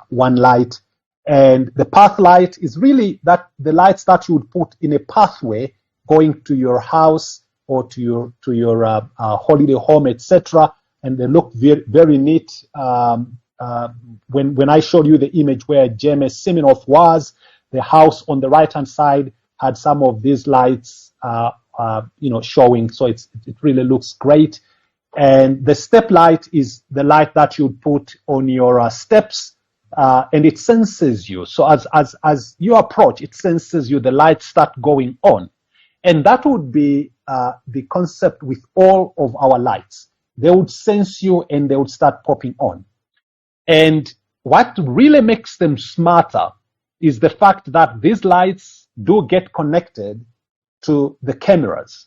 one light. And the path light is really the lights that you would put in a pathway going to your house or to your holiday home, etc. And they look very, very neat. When I showed you the image where James Siminoff was, the house on the right-hand side had some of these lights, showing. So it really looks great. And the step light is the light that you put on your steps, and it senses you. So as you approach, it senses you. The lights start going on, and that would be the concept with all of our lights. They would sense you, and they would start popping on. And what really makes them smarter is the fact that these lights do get connected to the cameras.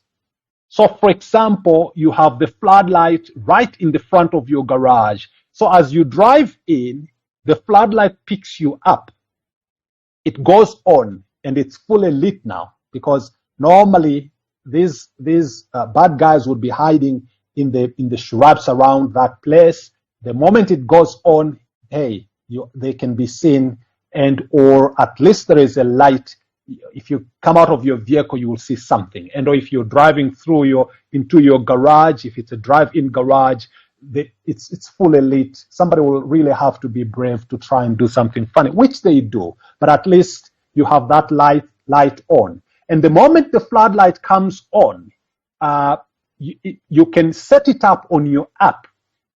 So, for example, you have the floodlight right in the front of your garage. So as you drive in, the floodlight picks you up. It goes on, and it's fully lit now, because normally these bad guys would be hiding in the shrubs around that place. The moment it goes on, hey, they can be seen, and or at least there is a light. If you come out of your vehicle, you will see something. And or if you're driving into your garage, if it's a drive-in garage, it's fully lit. Somebody will really have to be brave to try and do something funny, which they do. But at least you have that light on. And the moment the floodlight comes on, you can set it up on your app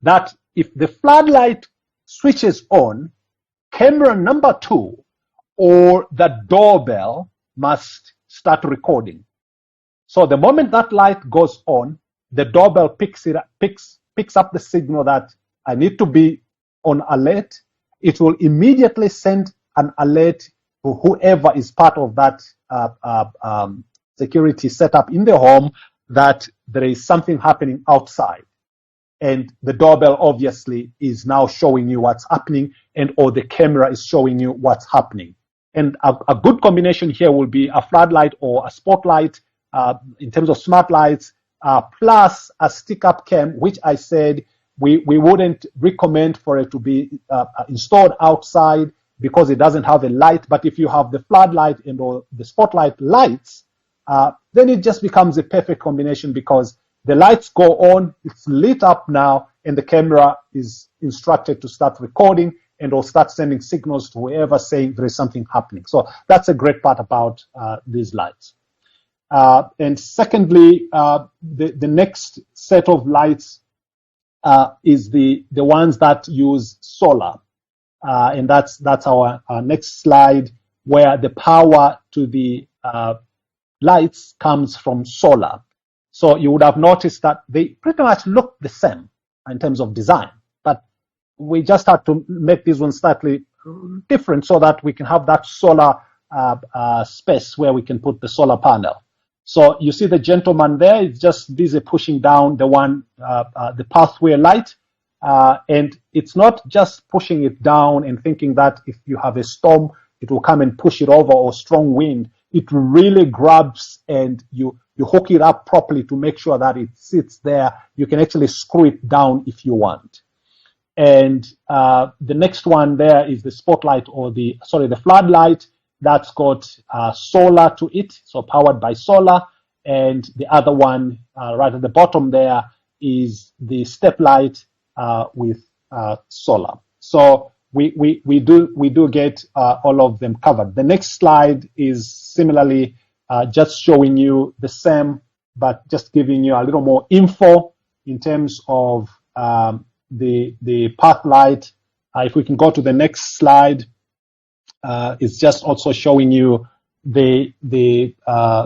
that if the floodlight switches on, camera number 2 or the doorbell must start recording. So the moment that light goes on, the doorbell picks up the signal that I need to be on alert. It will immediately send an alert to whoever is part of that security setup in the home that there is something happening outside. And the doorbell obviously is now showing you what's happening, and or the camera is showing you what's happening. And a good combination here will be a floodlight or a spotlight in terms of smart lights, plus a stick-up cam, which I said we wouldn't recommend for it to be installed outside because it doesn't have a light. But if you have the floodlight and or the spotlight lights, then it just becomes a perfect combination, because the lights go on, it's lit up now, and the camera is instructed to start recording and or start sending signals to whoever saying there is something happening. So that's a great part about these lights. And secondly, the next set of lights is the ones that use solar. And that's our next slide, where the power to the lights comes from solar. So you would have noticed that they pretty much look the same in terms of design, but we just had to make this one slightly different so that we can have that solar space where we can put the solar panel. So you see the gentleman there is just busy pushing down the pathway light, and it's not just pushing it down and thinking that if you have a storm, it will come and push it over, or strong wind. It really grabs, and you hook it up properly to make sure that it sits there. You can actually screw it down if you want. And the next one there is the spotlight, or the floodlight. That's got solar to it, so powered by solar. And the other one right at the bottom there is the step light with solar. So we do get all of them covered. The next slide is similarly just showing you the same, but just giving you a little more info in terms of the path light. If we can go to the next slide, it's just also showing you the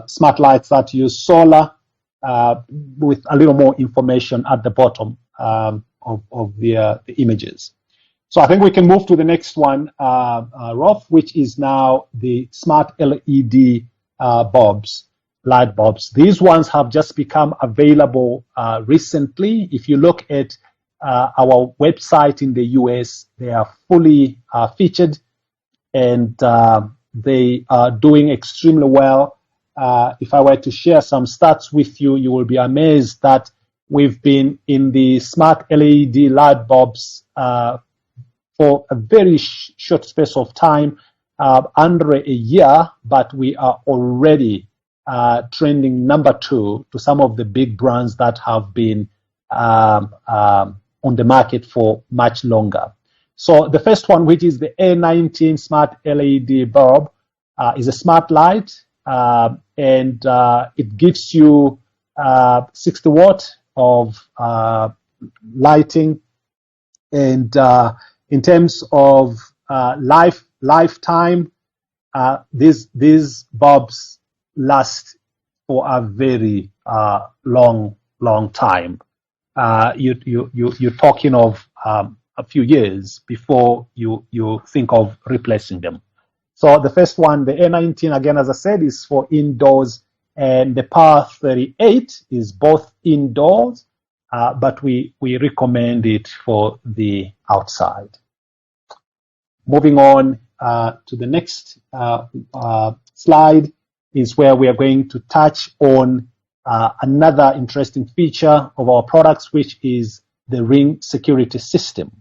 smart lights that use solar with a little more information at the bottom of the images. So I think we can move to the next one, Rolf, which is now the smart LED light bulbs. These ones have just become available recently. If you look at our website in the US, they are fully featured, and they are doing extremely well. If I were to share some stats with you, you will be amazed that we've been in the smart LED light bulbs for a very short space of time, under a year, but we are already trending #2 to some of the big brands that have been on the market for much longer. So the first one, which is the A19 Smart LED bulb, is a smart light, and it gives you 60 watt of lighting, and in terms of lifetime, these bulbs last for a very long time. You're talking of a few years before you think of replacing them. So the first one, the A19, again, as I said, is for indoors, and the Power 38 is both indoors, but we recommend it for the outside. Moving on to the next slide is where we are going to touch on another interesting feature of our products, which is the Ring security system.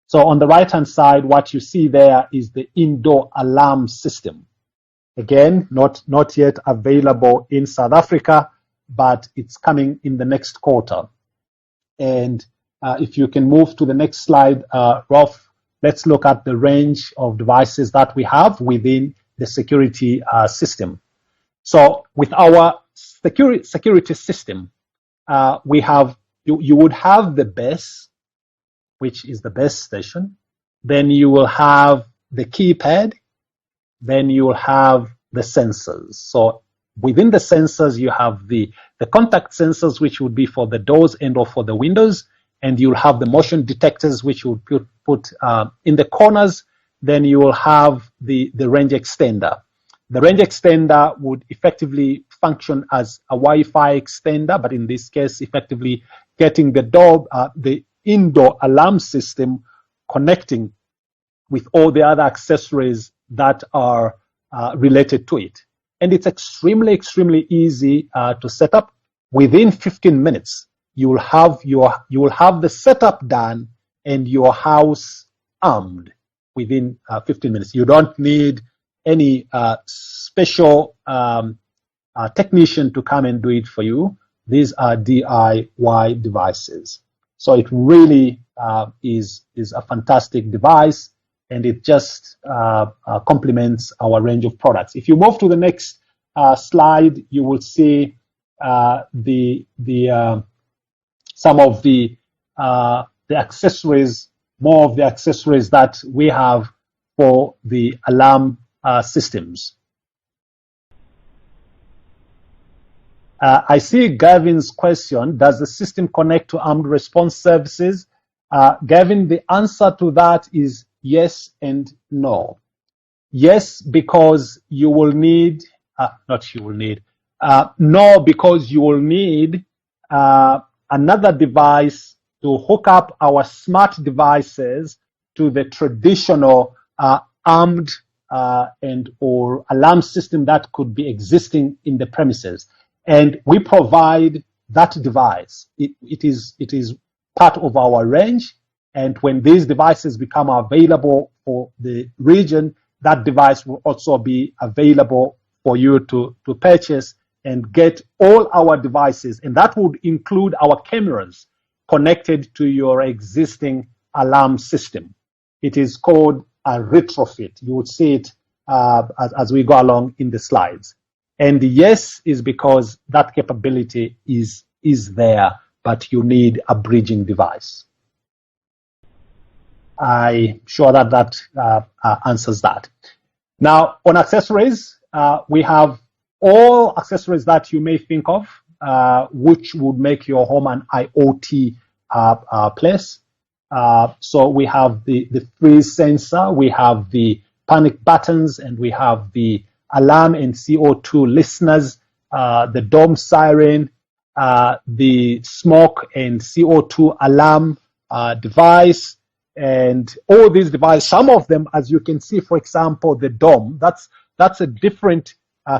So on the right-hand side, what you see there is the indoor alarm system. Again, not yet available in South Africa, but it's coming in the next quarter. And if you can move to the next slide, Rolf, let's look at the range of devices that we have within the security system. So with our security system, we have, you would have the base, which is the base station. Then you will have the keypad. Then you will have the sensors. So within the sensors, you have the contact sensors, which would be for the doors and or for the windows. And you'll have the motion detectors, which you would put in the corners. Then you will have the range extender. The range extender would effectively function as a Wi-Fi extender, but in this case, effectively getting the indoor alarm system connecting with all the other accessories that are related to it. And it's extremely easy to set up. Within 15 minutes, you will have the setup done and your house armed within 15 minutes. You don't need any special technician to come and do it for you. These are DIY devices. So it really is a fantastic device, and it just complements our range of products. If you move to the next slide, you will see some of the accessories, more of the accessories that we have for the alarm systems. I see Gavin's question, does the system connect to armed response services? Gavin, the answer to that is yes and no. Yes, because you will need, no, because you will need another device to hook up our smart devices to the traditional armed and or alarm system that could be existing in the premises. And we provide that device. It is part of our range. And when these devices become available for the region, that device will also be available for you to purchase and get all our devices. And that would include our cameras connected to your existing alarm system. It is called a retrofit. You would see it as we go along in the slides. And the yes is because that capability is there, but you need a bridging device. I'm sure that answers that. Now, on accessories, we have all accessories that you may think of, which would make your home an IoT place. So we have the freeze sensor, we have the panic buttons, and we have the alarm and CO2 listeners, the dome siren, the smoke and CO2 alarm device, and all these devices. Some of them, as you can see, for example, the dome, that's a different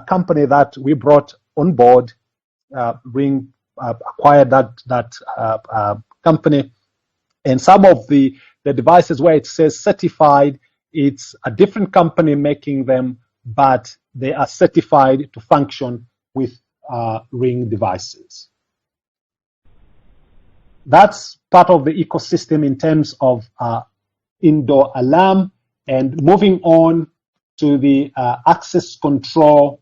company that we brought on board. Ring acquired that company. And some of the devices where it says certified, it's a different company making them, but they are certified to function with Ring devices. That's part of the ecosystem in terms of indoor alarm. And moving on to the access control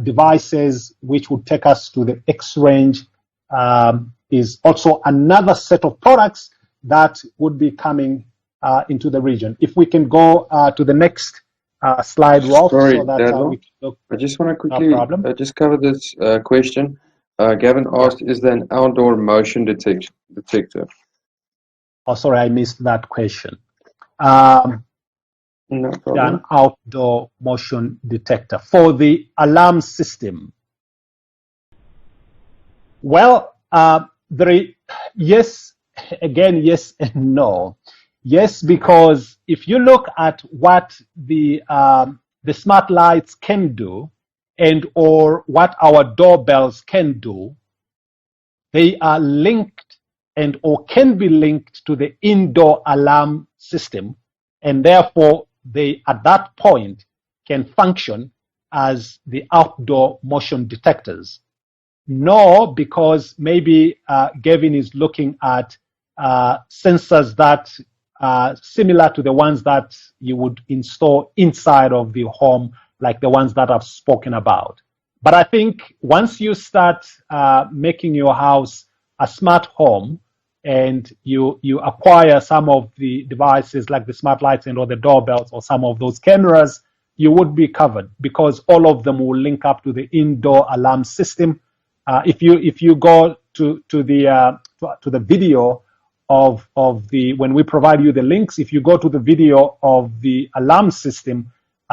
devices, which would take us to the X-Range, is also another set of products that would be coming into the region. If we can go to the next slide, Rolf, Sorry, so that Daniel, we can look. I just want to No quickly problem. just cover this question. Gavin asked, is there an outdoor motion detector? Oh, sorry, I missed that question. No An problem. outdoor motion detector for the alarm system. Well, yes, again, yes and no. Yes, because if you look at what the smart lights can do, and or what our doorbells can do, they are linked and or can be linked to the indoor alarm system, and therefore they at that point can function as the outdoor motion detectors. No, because maybe Gavin is looking at sensors that are similar to the ones that you would install inside of the home, like the ones that I've spoken about. But I think once you start making your house a smart home, and you acquire some of the devices like the smart lights and or the doorbells or some of those cameras, you would be covered, because all of them will link up to the indoor alarm system. If you go to the video of the, when we provide you the links, if you go to the video of the alarm system,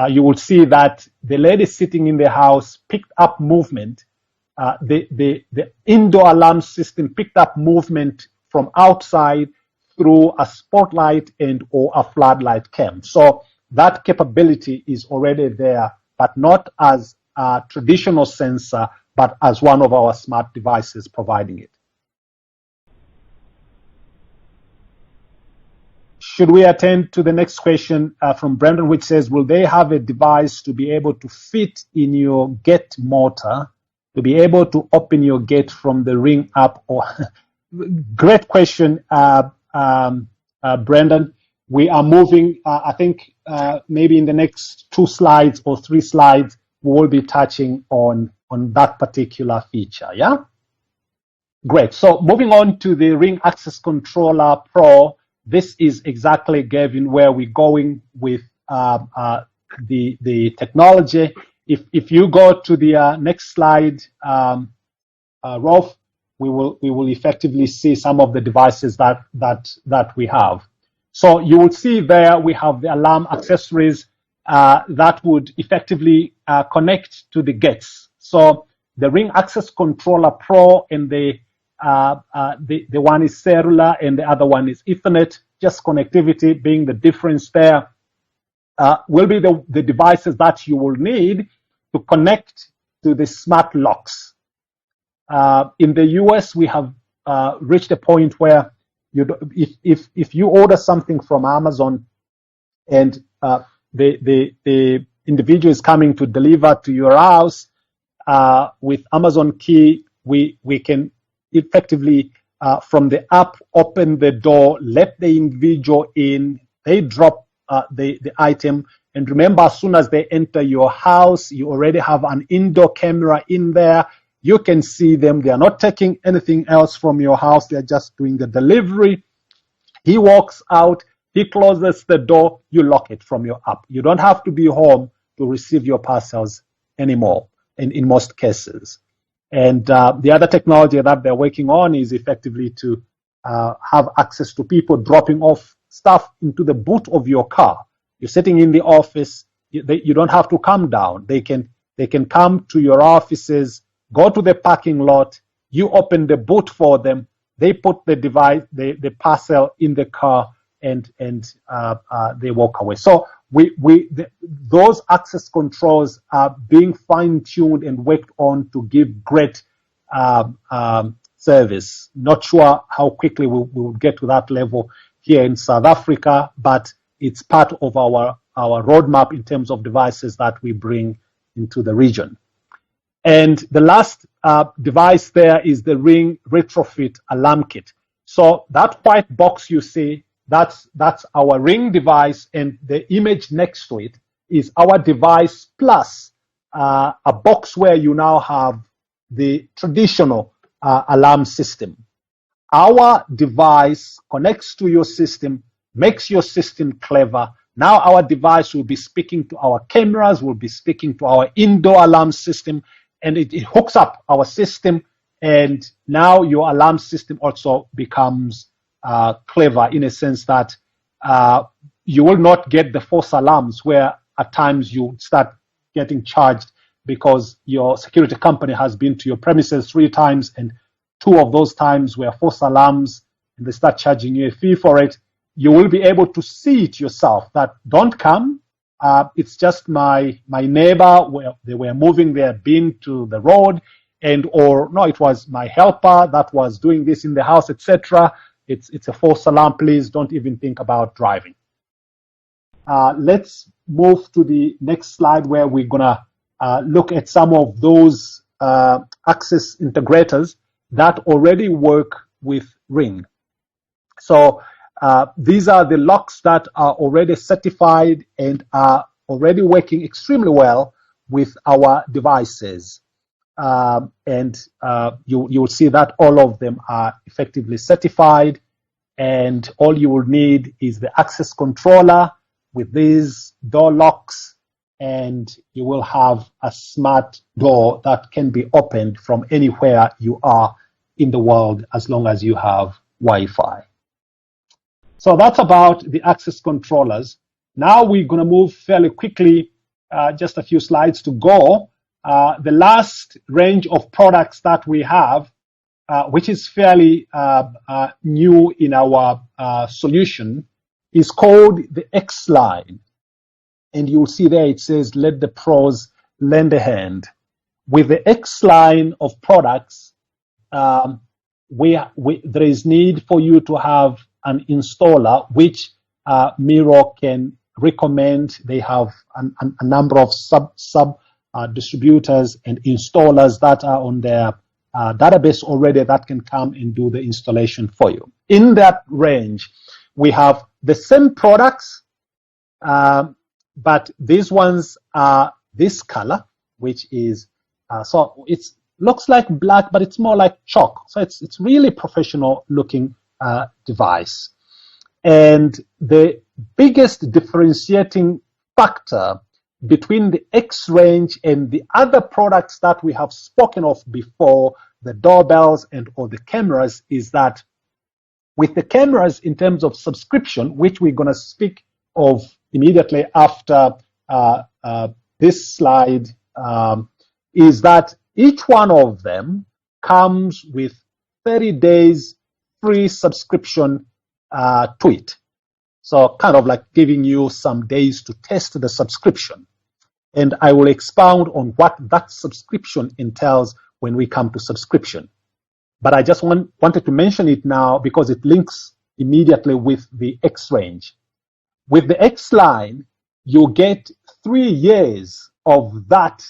you will see that the lady sitting in the house picked up movement. The indoor alarm system picked up movement from outside through a spotlight and or a floodlight cam. So that capability is already there, but not as a traditional sensor, but as one of our smart devices providing it. Should we attend to the next question from Brendan, which says, will they have a device to be able to fit in your gate motor, to be able to open your gate from the Ring app? Or great question, Brendan. We are moving, I think maybe in the next 2 slides or 3 slides, we will be touching on that particular feature, yeah? Great, so moving on to the Ring Access Controller Pro, this is exactly, Gavin, where we're going with the technology. If you go to the next slide, Rolf, we will effectively see some of the devices that we have. So you will see there we have the alarm accessories that would effectively connect to the gates. So the Ring Access Controller Pro and the one is cellular and the other one is Ethernet, just connectivity being the difference there, will be the devices that you will need to connect to the smart locks. In the US, we have reached a point where if you order something from Amazon and the individual is coming to deliver to your house, with Amazon Key, we can effectively from the app open the door, let the individual in, they drop the item, and remember, as soon as they enter your house, you already have an indoor camera in there. You can see them. They are not taking anything else from your house. They're just doing the delivery. He walks out, he closes the door, you lock it from your app. You don't have to be home to receive your parcels anymore in most cases. And the other technology that they're working on is effectively to have access to people dropping off stuff into the boot of your car. You're sitting in the office. You don't have to come down. They can come to your offices, go to the parking lot. You open the boot for them. They put the device, the parcel in the car, and they walk away. So those access controls are being fine-tuned and worked on to give great service. Not sure how quickly we will get to that level here in South Africa, but it's part of our roadmap in terms of devices that we bring into the region. And the last device there is the Ring Retrofit Alarm Kit. So that white box you see, that's our Ring device, and the image next to it is our device plus a box where you now have the traditional alarm system. Our device connects to your system, makes your system clever. Now our device will be speaking to our cameras, will be speaking to our indoor alarm system, and it hooks up our system, and now your alarm system also becomes clever in a sense that you will not get the false alarms where at times you start getting charged because your security company has been to your premises 3 times and 2 of those times were false alarms and they start charging you a fee for it. You will be able to see it yourself that don't come. It's just my neighbor where they were moving their bin to the road, or no, it was my helper that was doing this in the house, etc. It's a false alarm. Please don't even think about driving. Let's move to the next slide where we're gonna look at some of those access integrators that already work with Ring. So these are the locks that are already certified and are already working extremely well with our devices. And you'll see that all of them are effectively certified, and all you will need is the access controller with these door locks, and you will have a smart door that can be opened from anywhere you are in the world as long as you have Wi-Fi. So that's about the access controllers. Now we're going to move fairly quickly, just a few slides to go. The last range of products that we have, which is fairly new in our solution, is called the X line. And you'll see there it says, let the pros lend a hand. With the X line of products, there is need for you to have an installer, which MiRO can recommend. They have a number of sub distributors and installers that are on their database already that can come and do the installation for you. In that range, we have the same products, but these ones are this color, which is, so it looks like black, but it's more like chalk. So it's really professional looking device. And the biggest differentiating factor between the X range and the other products that we have spoken of before, the doorbells and or the cameras, is that with the cameras in terms of subscription, which we're going to speak of immediately after this slide, is that each one of them comes with 30 days free subscription to it. So kind of like giving you some days to test the subscription. And I will expound on what that subscription entails when we come to subscription. But I just wanted to mention it now because it links immediately with the X range. With the X line, you get 3 years of that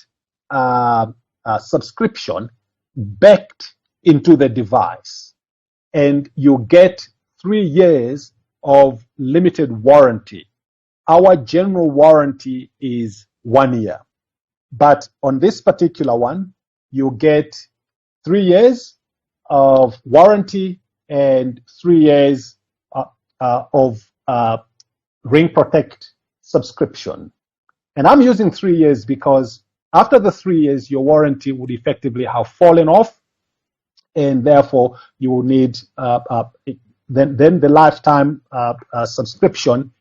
subscription backed into the device. And you get 3 years of limited warranty. Our general warranty is 1 year. But on this particular one, you get 3 years of warranty and 3 years of Ring Protect subscription. And I'm using 3 years because after the 3 years, your warranty would effectively have fallen off. and therefore you will need then the lifetime subscription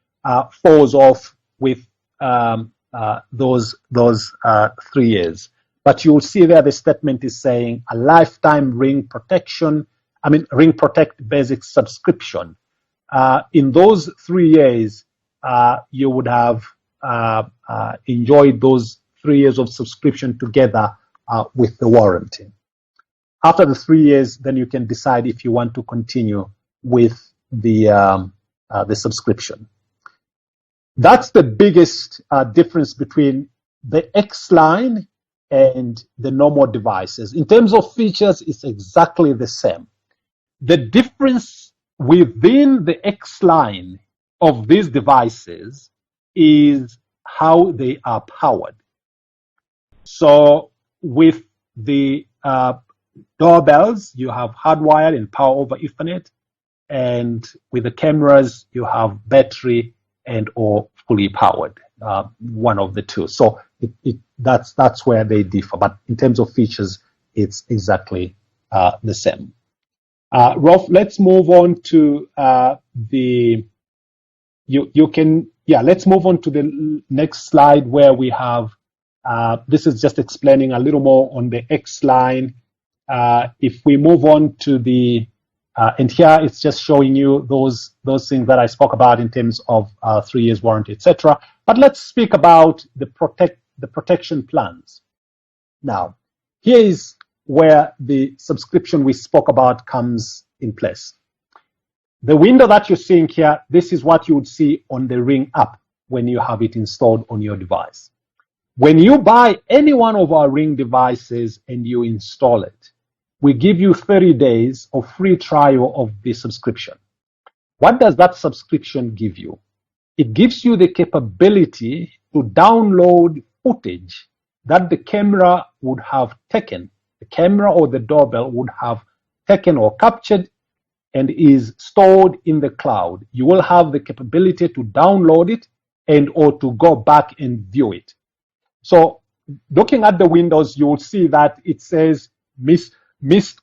falls off with those 3 years. But you'll see there the statement is saying a lifetime ring protect basic subscription. In those 3 years, you would have enjoyed those 3 years of subscription together with the warranty. After the 3 years, then you can decide if you want to continue with the subscription. That's the biggest difference between the X line and the normal devices. In terms of features, it's exactly the same. The difference within the X line of these devices is how they are powered. So with the doorbells, you have hardwired and power over Ethernet, and with the cameras, you have battery and or fully powered, one of the two. So that's where they differ. But in terms of features, it's exactly the same. Rolf, let's move on to let's move on to the next slide where we have, this is just explaining a little more on the X line. If we move on to the, and here it's just showing you those things that I spoke about in terms of 3 years warranty, etc. But let's speak about the protection plans. Now, here is where the subscription we spoke about comes in place. The window that you're seeing here, this is what you would see on the Ring app when you have it installed on your device. When you buy any one of our Ring devices and you install it, we give you 30 days of free trial of the subscription. What does that subscription give you? It gives you the capability to download footage that the camera would have taken, the camera or the doorbell would have taken or captured and is stored in the cloud. You will have the capability to download it and or to go back and view it. So looking at the windows, you will see that it says missed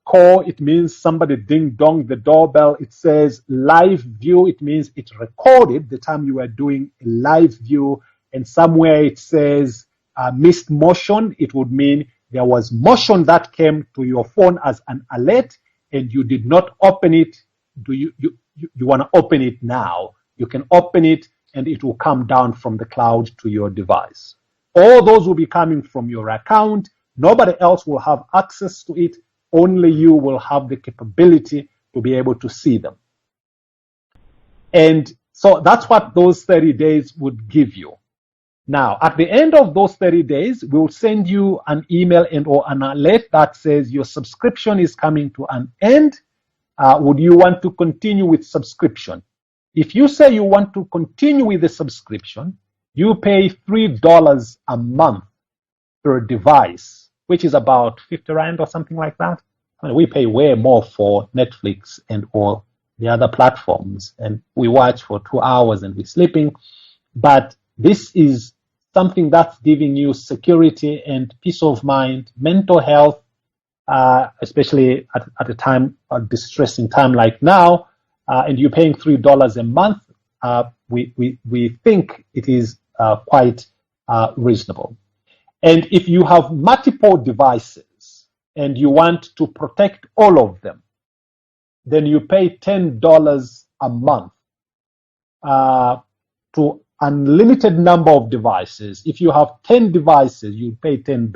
call, it means somebody ding-dong the doorbell. It says live view, it means it recorded the time you were doing a live view. And somewhere it says missed motion, it would mean there was motion that came to your phone as an alert and you did not open it. You want to open it now? You can open it and it will come down from the cloud to your device. All those will be coming from your account. Nobody else will have access to it. Only you will have the capability to be able to see them. And so that's what those 30 days would give you. Now, at the end of those 30 days, we'll send you an email and or an alert that says your subscription is coming to an end. Would you want to continue with subscription? If you say you want to continue with the subscription, you pay $3 a month per device, which is about 50 Rand or something like that. I mean, we pay way more for Netflix and all the other platforms, and we watch for 2 hours and we're sleeping. But this is something that's giving you security and peace of mind, mental health, especially at a time, a distressing time like now, and you're paying $3 a month. We think it is quite reasonable. And if you have multiple devices and you want to protect all of them, then you pay $10 a month to unlimited number of devices. If you have 10 devices, you pay $10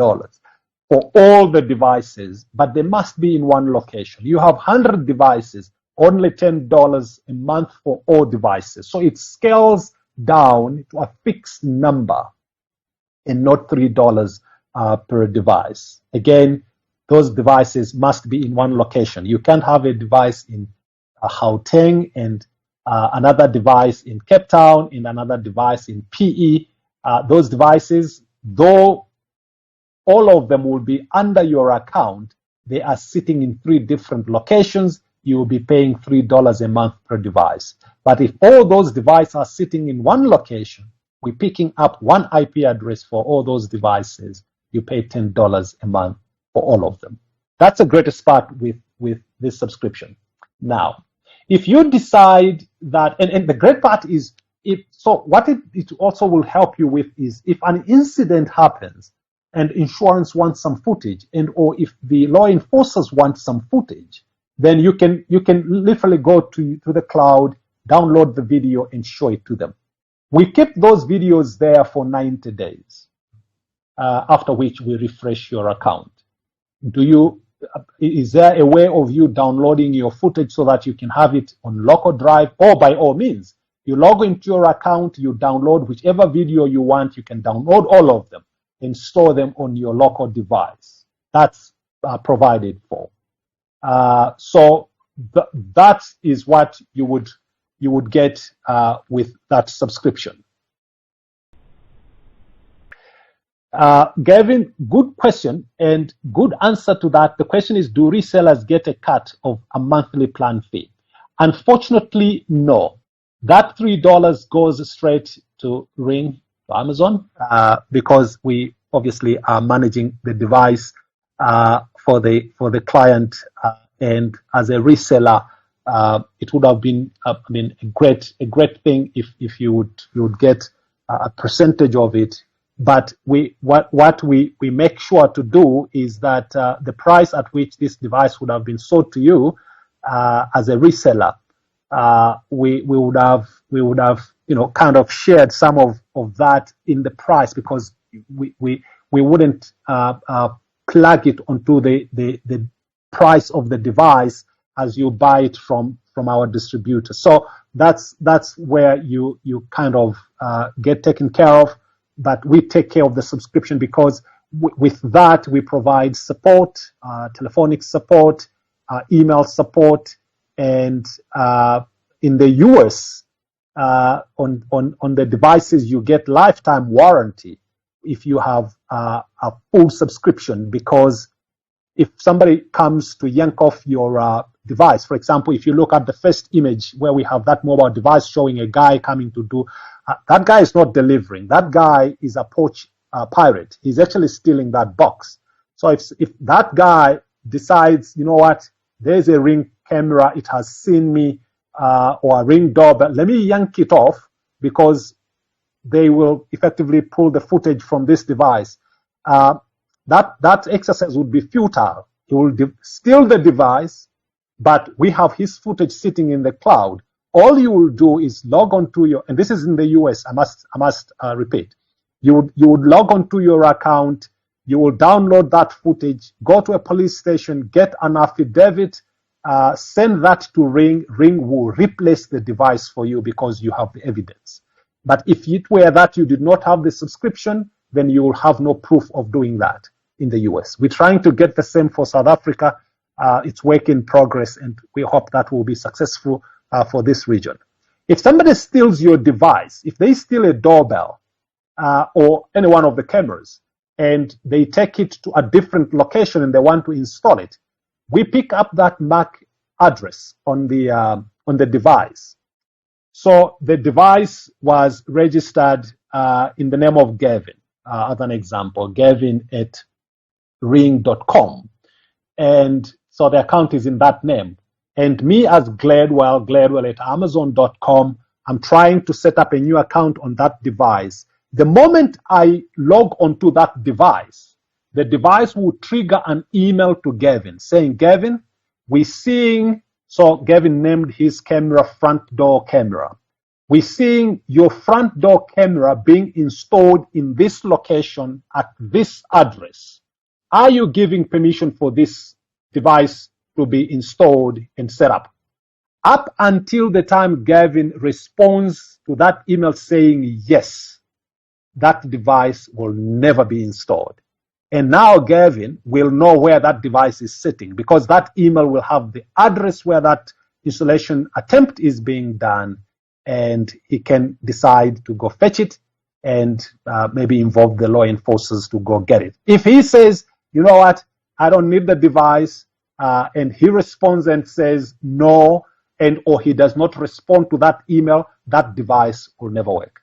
for all the devices, but they must be in one location. You have 100 devices, only $10 a month for all devices. So it scales down to a fixed number and not $3 per device. Again, those devices must be in one location. You can't have a device in Gauteng and another device in Cape Town and another device in PE. Those devices, though all of them will be under your account, they are sitting in 3 different locations. You will be paying $3 a month per device. But if all those devices are sitting in one location, we're picking up one IP address for all those devices, you pay $10 a month for all of them. That's the greatest part with this subscription. Now, if you decide that, and the great part is, what it also will help you with is if an incident happens and insurance wants some footage, or if the law enforcers want some footage, then you can literally go to the cloud, download the video, and show it to them. We keep those videos there for 90 days, after which we refresh your account. Is there a way of you downloading your footage so that you can have it on local drive? Or by all means, you log into your account, you download whichever video you want, you can download all of them and store them on your local device. That's provided for. So that is what you would get with that subscription. Gavin, good question and good answer to that. The question is, do resellers get a cut of a monthly plan fee? Unfortunately, no. That $3 goes straight to Ring, to Amazon, because we obviously are managing the device for the client, and as a reseller, it would have been a great thing if you would get a percentage of it. But what we make sure to do is that the price at which this device would have been sold to you as a reseller, we would have kind of shared some of that in the price, because we wouldn't plug it onto the price of the device as you buy it from our distributor. So that's where you kind of get taken care of. But we take care of the subscription, because with that we provide support, telephonic support, email support, and in the US, on the devices you get lifetime warranty if you have a full subscription. Because if somebody comes to yank off your device, for example, if you look at the first image where we have that mobile device showing a guy coming to do, that guy is not delivering. That guy is a poach pirate. He's actually stealing that box. So if that guy decides, you know what, there's a Ring camera, it has seen me, or a Ring doorbell, let me yank it off, because they will effectively pull the footage from this device. That exercise would be futile. He will steal the device, but we have his footage sitting in the cloud. All you will do is log on to your, and this is in the US, I must repeat, you would log on to your account, you will download that footage, go to a police station, get an affidavit, send that to Ring. Ring will replace the device for you because you have the evidence. But if it were that you did not have the subscription, then you will have no proof of doing that in the US. We're trying to get the same for South Africa. It's work in progress, and we hope that will be successful for this region. If somebody steals your device, if they steal a doorbell or any one of the cameras, and they take it to a different location and they want to install it, we pick up that MAC address on the device. So the device was registered in the name of Gavin, as an example, Gavin at ring.com. And so the account is in that name. And me as Gladwell at amazon.com, I'm trying to set up a new account on that device. The moment I log onto that device, the device will trigger an email to Gavin saying, Gavin, we're seeing, so Gavin named his camera front door camera. We're seeing your front door camera being installed in this location at this address. Are you giving permission for this device to be installed and set up? Up until the time Gavin responds to that email saying yes, that device will never be installed. And now Gavin will know where that device is sitting, because that email will have the address where that installation attempt is being done, and he can decide to go fetch it and maybe involve the law enforcers to go get it. If he says, you know what, I don't need the device, and he responds and says no, or he does not respond to that email, that device will never work.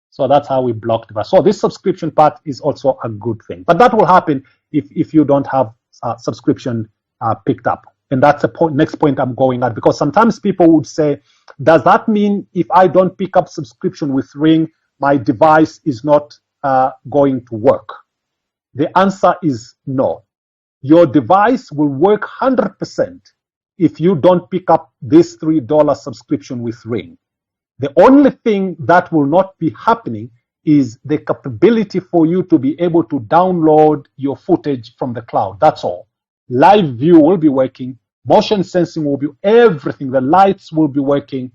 So that's how we block device. So this subscription part is also a good thing. But that will happen if you don't have subscription picked up. And that's the next point I'm going at, because sometimes people would say, does that mean if I don't pick up subscription with Ring, my device is not going to work? The answer is no. Your device will work 100% if you don't pick up this $3 subscription with Ring. The only thing that will not be happening is the capability for you to be able to download your footage from the cloud. That's all. Live view will be working. Motion sensing will be everything. The lights will be working.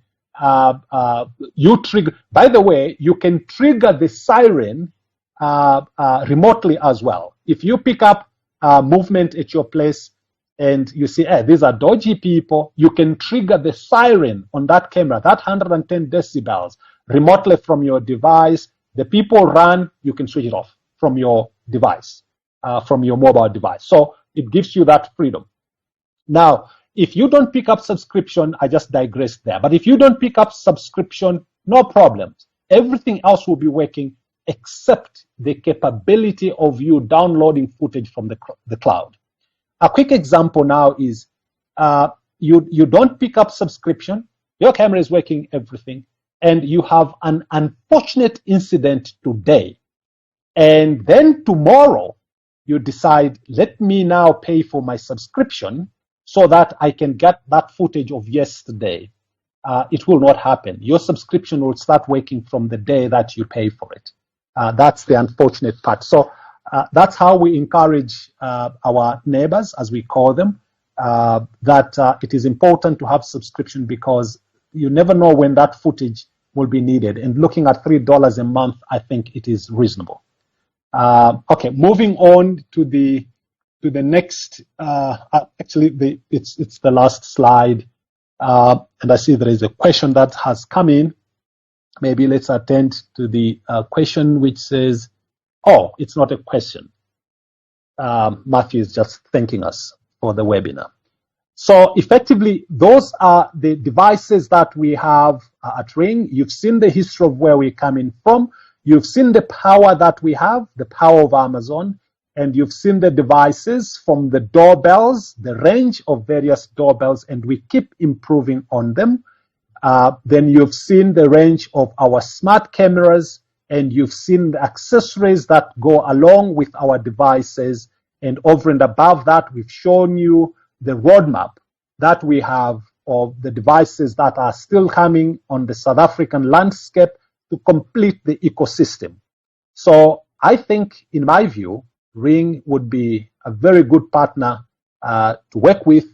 You trigger. By the way, you can trigger the siren remotely as well. If you pick up movement at your place and you see, hey, these are dodgy people, you can trigger the siren on that camera, that 110 decibels, remotely from your device. The people run, you can switch it off from your device, from your mobile device. So it gives you that freedom. Now, if you don't pick up subscription, I just digressed there, but if you don't pick up subscription, no problems. Everything else will be working except the capability of you downloading footage from the cloud. A quick example now is you don't pick up subscription, your camera is working, everything, and you have an unfortunate incident today. And then tomorrow, you decide, let me now pay for my subscription so that I can get that footage of yesterday. It will not happen. Your subscription will start working from the day that you pay for it. That's the unfortunate part. So that's how we encourage our neighbors, as we call them, that it is important to have subscription, because you never know when that footage will be needed. And looking at $3 a month, I think it is reasonable. Okay, moving on to the next. Actually, it's the last slide, and I see there is a question that has come in. Maybe let's attend to the question which says, oh, it's not a question. Matthew is just thanking us for the webinar. So effectively, those are the devices that we have at Ring. You've seen the history of where we're coming from. You've seen the power that we have, the power of Amazon, and you've seen the devices from the doorbells, the range of various doorbells, and we keep improving on them. Then you've seen the range of our smart cameras, and you've seen the accessories that go along with our devices. And over and above that, we've shown you the roadmap that we have of the devices that are still coming on the South African landscape to complete the ecosystem. So I think, in my view, Ring would be a very good partner to work with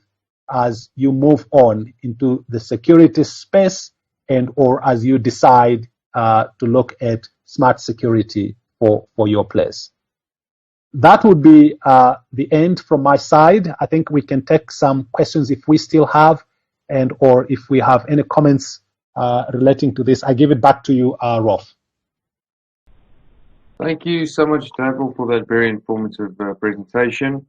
as you move on into the security space, and or as you decide to look at smart security for your place. That would be the end from my side. I think we can take some questions if we still have, and or if we have any comments relating to this. I give it back to you, Rolf. Thank you so much, Daniel, for that very informative presentation.